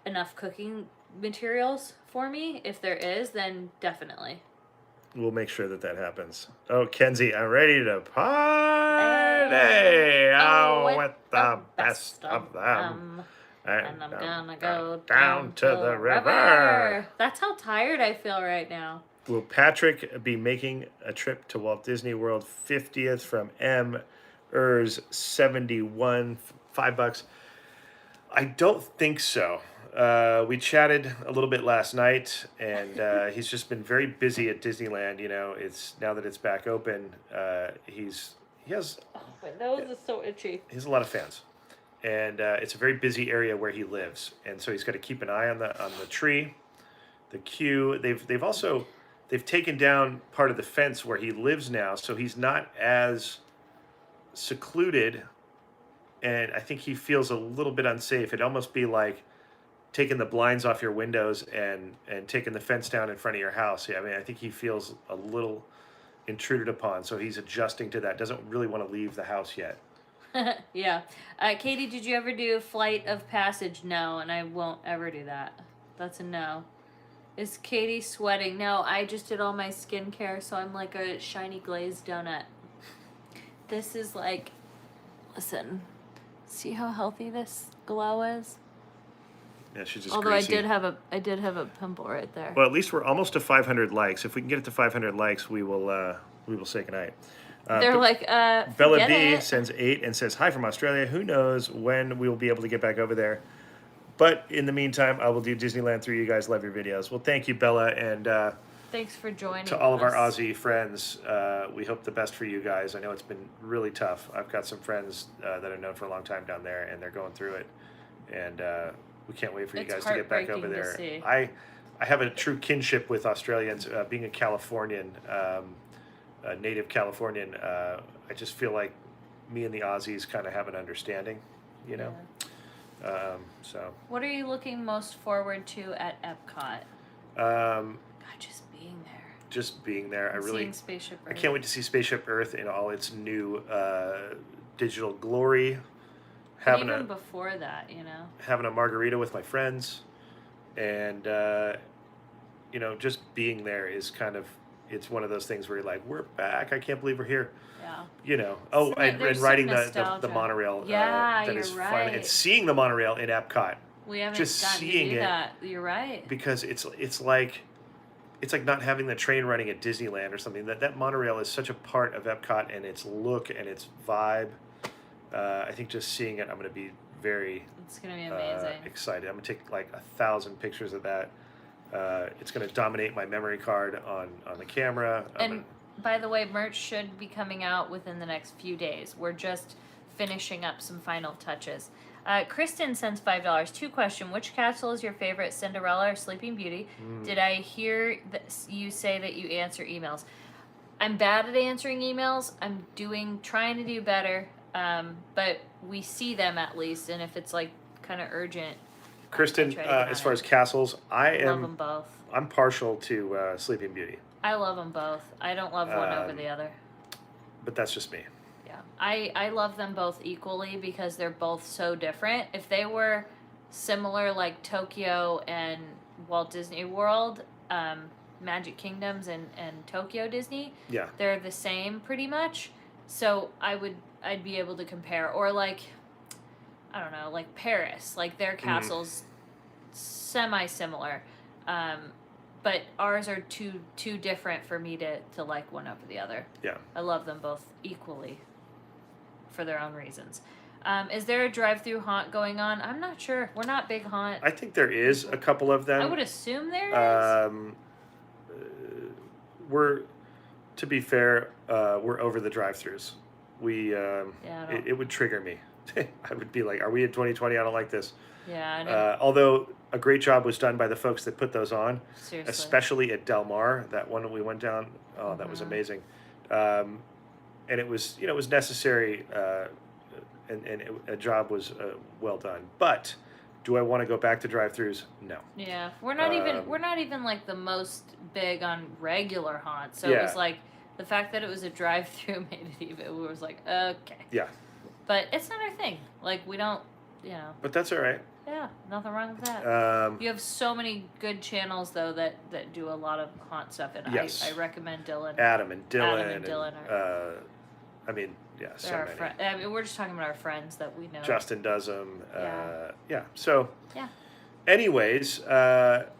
enough cooking materials for me. If there is, then definitely. We'll make sure that happens. Oh, Kenzie, I'm ready to party with the best of them. And I'm gonna go down to the river. That's how tired I feel right now. Will Patrick be making a trip to Walt Disney World 50th from M. Ers 71, $5? I don't think so. We chatted a little bit last night, and he's just been very busy at Disneyland. You know, it's now that it's back open. He has. Oh, my nose is so itchy. He has a lot of fans. And it's a very busy area where he lives, and so he's got to keep an eye on the tree, the queue. They've taken down part of the fence where he lives now, so he's not as secluded, and I think he feels a little bit unsafe. It'd almost be like taking the blinds off your windows and taking the fence down in front of your house. Yeah, I mean, I think he feels a little intruded upon, so he's adjusting to that. Doesn't really want to leave the house yet. Yeah. Katie, did you ever do Flight of Passage? No, and I won't ever do that. That's a no. Is Katie sweating? No, I just did all my skincare, so I'm like a shiny glazed donut. This is like, listen, see how healthy this glow is? Yeah, she's just Although greasy. I did have a pimple right there. Well, at least we're almost to 500 likes. If we can get it to 500 likes, we will say goodnight. They're like, Bella B it. sends 8 and says, hi from Australia. Who knows when we will be able to get back over there. But in the meantime, I will do Disneyland through you guys. Love your videos. Well, thank you, Bella. And thanks for joining to all of our us. Aussie friends, we hope the best for you guys. I know it's been really tough. I've got some friends that I've known for a long time down there, and they're going through it. And we can't wait for you guys to get back over there. I have a true kinship with Australians. Being a Californian, a native Californian, I just feel like me and the Aussies kind of have an understanding, you know? Yeah. So. What are you looking most forward to at Epcot? God, just being there. Just being there. Seeing Spaceship Earth. I can't wait to see Spaceship Earth in all its new digital glory. Even before that, you know. Having a margarita with my friends, and you know, just being there is kind of, it's one of those things where you're like, we're back. I can't believe we're here. Yeah. You know. Oh, and riding the monorail. Yeah, that you're is right. fun. And seeing the monorail in Epcot. We haven't just gotten seeing to do it. That. You're right. Because it's like not having the train running at Disneyland or something. That monorail is such a part of Epcot and its look and its vibe. I think just seeing it, I'm going to be very. It's going to be amazing. Excited. I'm going to take like 1,000 pictures of that. It's going to dominate my memory card on the camera. By the way, merch should be coming out within the next few days. We're just finishing up some final touches. Kristen sends $5. 2 question: which castle is your favorite, Cinderella or Sleeping Beauty? Did I hear you say that you answer emails? I'm bad at answering emails. I'm trying to do better. But we see them at least, and if it's like kind of urgent, Kristen, try to get as on far it. as castles, Love them both. I'm partial to Sleeping Beauty, I love them both. I don't love one over the other. but that's just me. Yeah, I love them both equally because they're both so different. If they were similar, like Tokyo and Walt Disney World, Magic Kingdoms and Tokyo Disney, Yeah. they're the same pretty much. So I'd be able to compare, or like, I don't know, like Paris, like their castles semi similar, but ours are too different for me to like one over the other. Yeah. I love them both equally for their own reasons. Is there a drive-through haunt going on? I'm not sure. We're not big haunt. I think there is a couple of them. I would assume there is. We're, to be fair, we're over the drive-throughs. It would trigger me. I would be like, "Are we in 2020? I don't like this." Yeah, I know. Although a great job was done by the folks that put those on, Seriously. especially at Del Mar. That one we went down. Oh, that was amazing. And it was, it was necessary, a job was well done. But do I want to go back to drive-throughs? No. Yeah, we're not even like the most big on regular haunts. So it Yeah. was like the fact that it was a drive-through made it even. It was like, okay. Yeah. But it's not our thing. Like we don't, But that's all right. Yeah, nothing wrong with that. You have so many good channels though that do a lot of haunt stuff, and Yes. I recommend Dylan. Adam and Dylan. Adam and Dylan are. I mean, yeah, so They're our many. friend. I mean, we're just talking about our friends that we know. Justin does them. Yeah. So. Yeah. Anyways,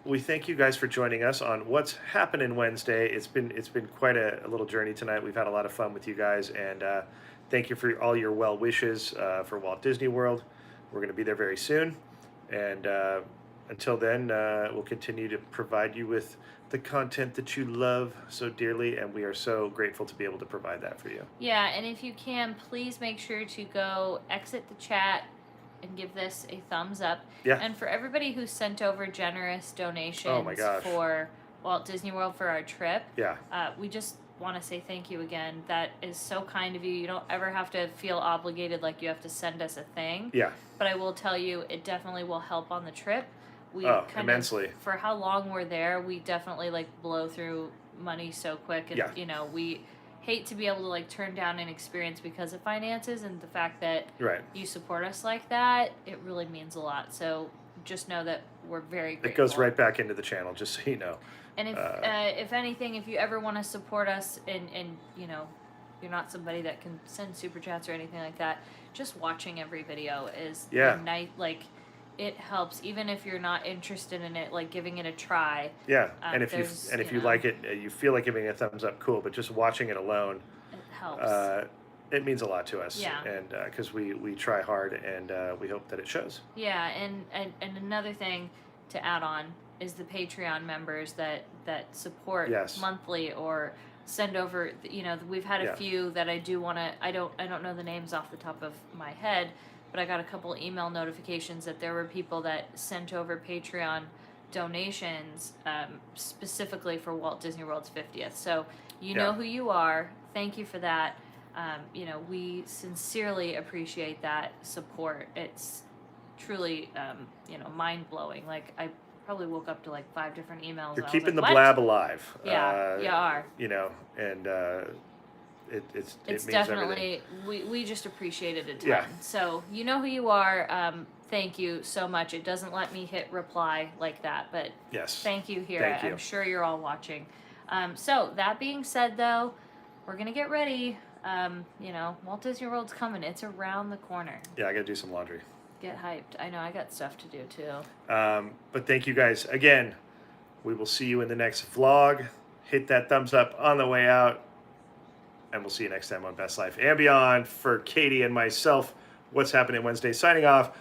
we thank you guys for joining us on What's Happening Wednesday. It's been quite a little journey tonight. We've had a lot of fun with you guys, and thank you for all your well wishes for Walt Disney World. We're going to be there very soon, and until then, we'll continue to provide you with the content that you love so dearly, and we are so grateful to be able to provide that for you. Yeah, and if you can, please make sure to go exit the chat and give this a thumbs up. Yeah. And for everybody who sent over generous donations Oh my gosh. for Walt Disney World for our trip, Yeah. we just want to say thank you again. That is so kind of you. You don't ever have to feel obligated like you have to send us a thing. Yeah. But I will tell you, it definitely will help on the trip. We immensely. For how long we're there, we definitely like blow through money so quick, and Yeah. we hate to be able to like turn down an experience because of finances, and the fact that Right. you support us like that, it really means a lot. So just know that we're very grateful. It goes right back into the channel, just so you know. And if anything, if you ever want to support us, and you're not somebody that can send super chats or anything like that, just watching every video is it helps. Even if you're not interested in it, like giving it a try. Yeah, and if you like it, you feel like giving it a thumbs up, cool. But just watching it alone, it helps. It means a lot to us. Yeah. And because we try hard, and we hope that it shows. Yeah, and another thing to add on is the Patreon members that support monthly or send over. We've had a few that I do want to. I don't know the names off the top of my head, but I got a couple email notifications that there were people that sent over Patreon donations specifically for Walt Disney World's 50th. So you know who you are. Thank you for that. We sincerely appreciate that support. It's truly, mind-blowing. Like, I probably woke up to like 5 different emails. You're and keeping I was like, the "What?" blab alive. Yeah, you are. And it means definitely, everything. we just appreciate it a ton. Yeah. So, you know who you are. Thank you so much. It doesn't let me hit reply like that, but Yes. thank you here. Thank you. I'm sure you're all watching. So, that being said, though, we're going to get ready. Walt Disney World's coming. It's around the corner. Yeah, I got to do some laundry. Get hyped. I know, I got stuff to do, too. But thank you guys again. We will see you in the next vlog. Hit that thumbs up on the way out. And we'll see you next time on Best Life and Beyond. For Katie and myself, What's Happening Wednesday, signing off.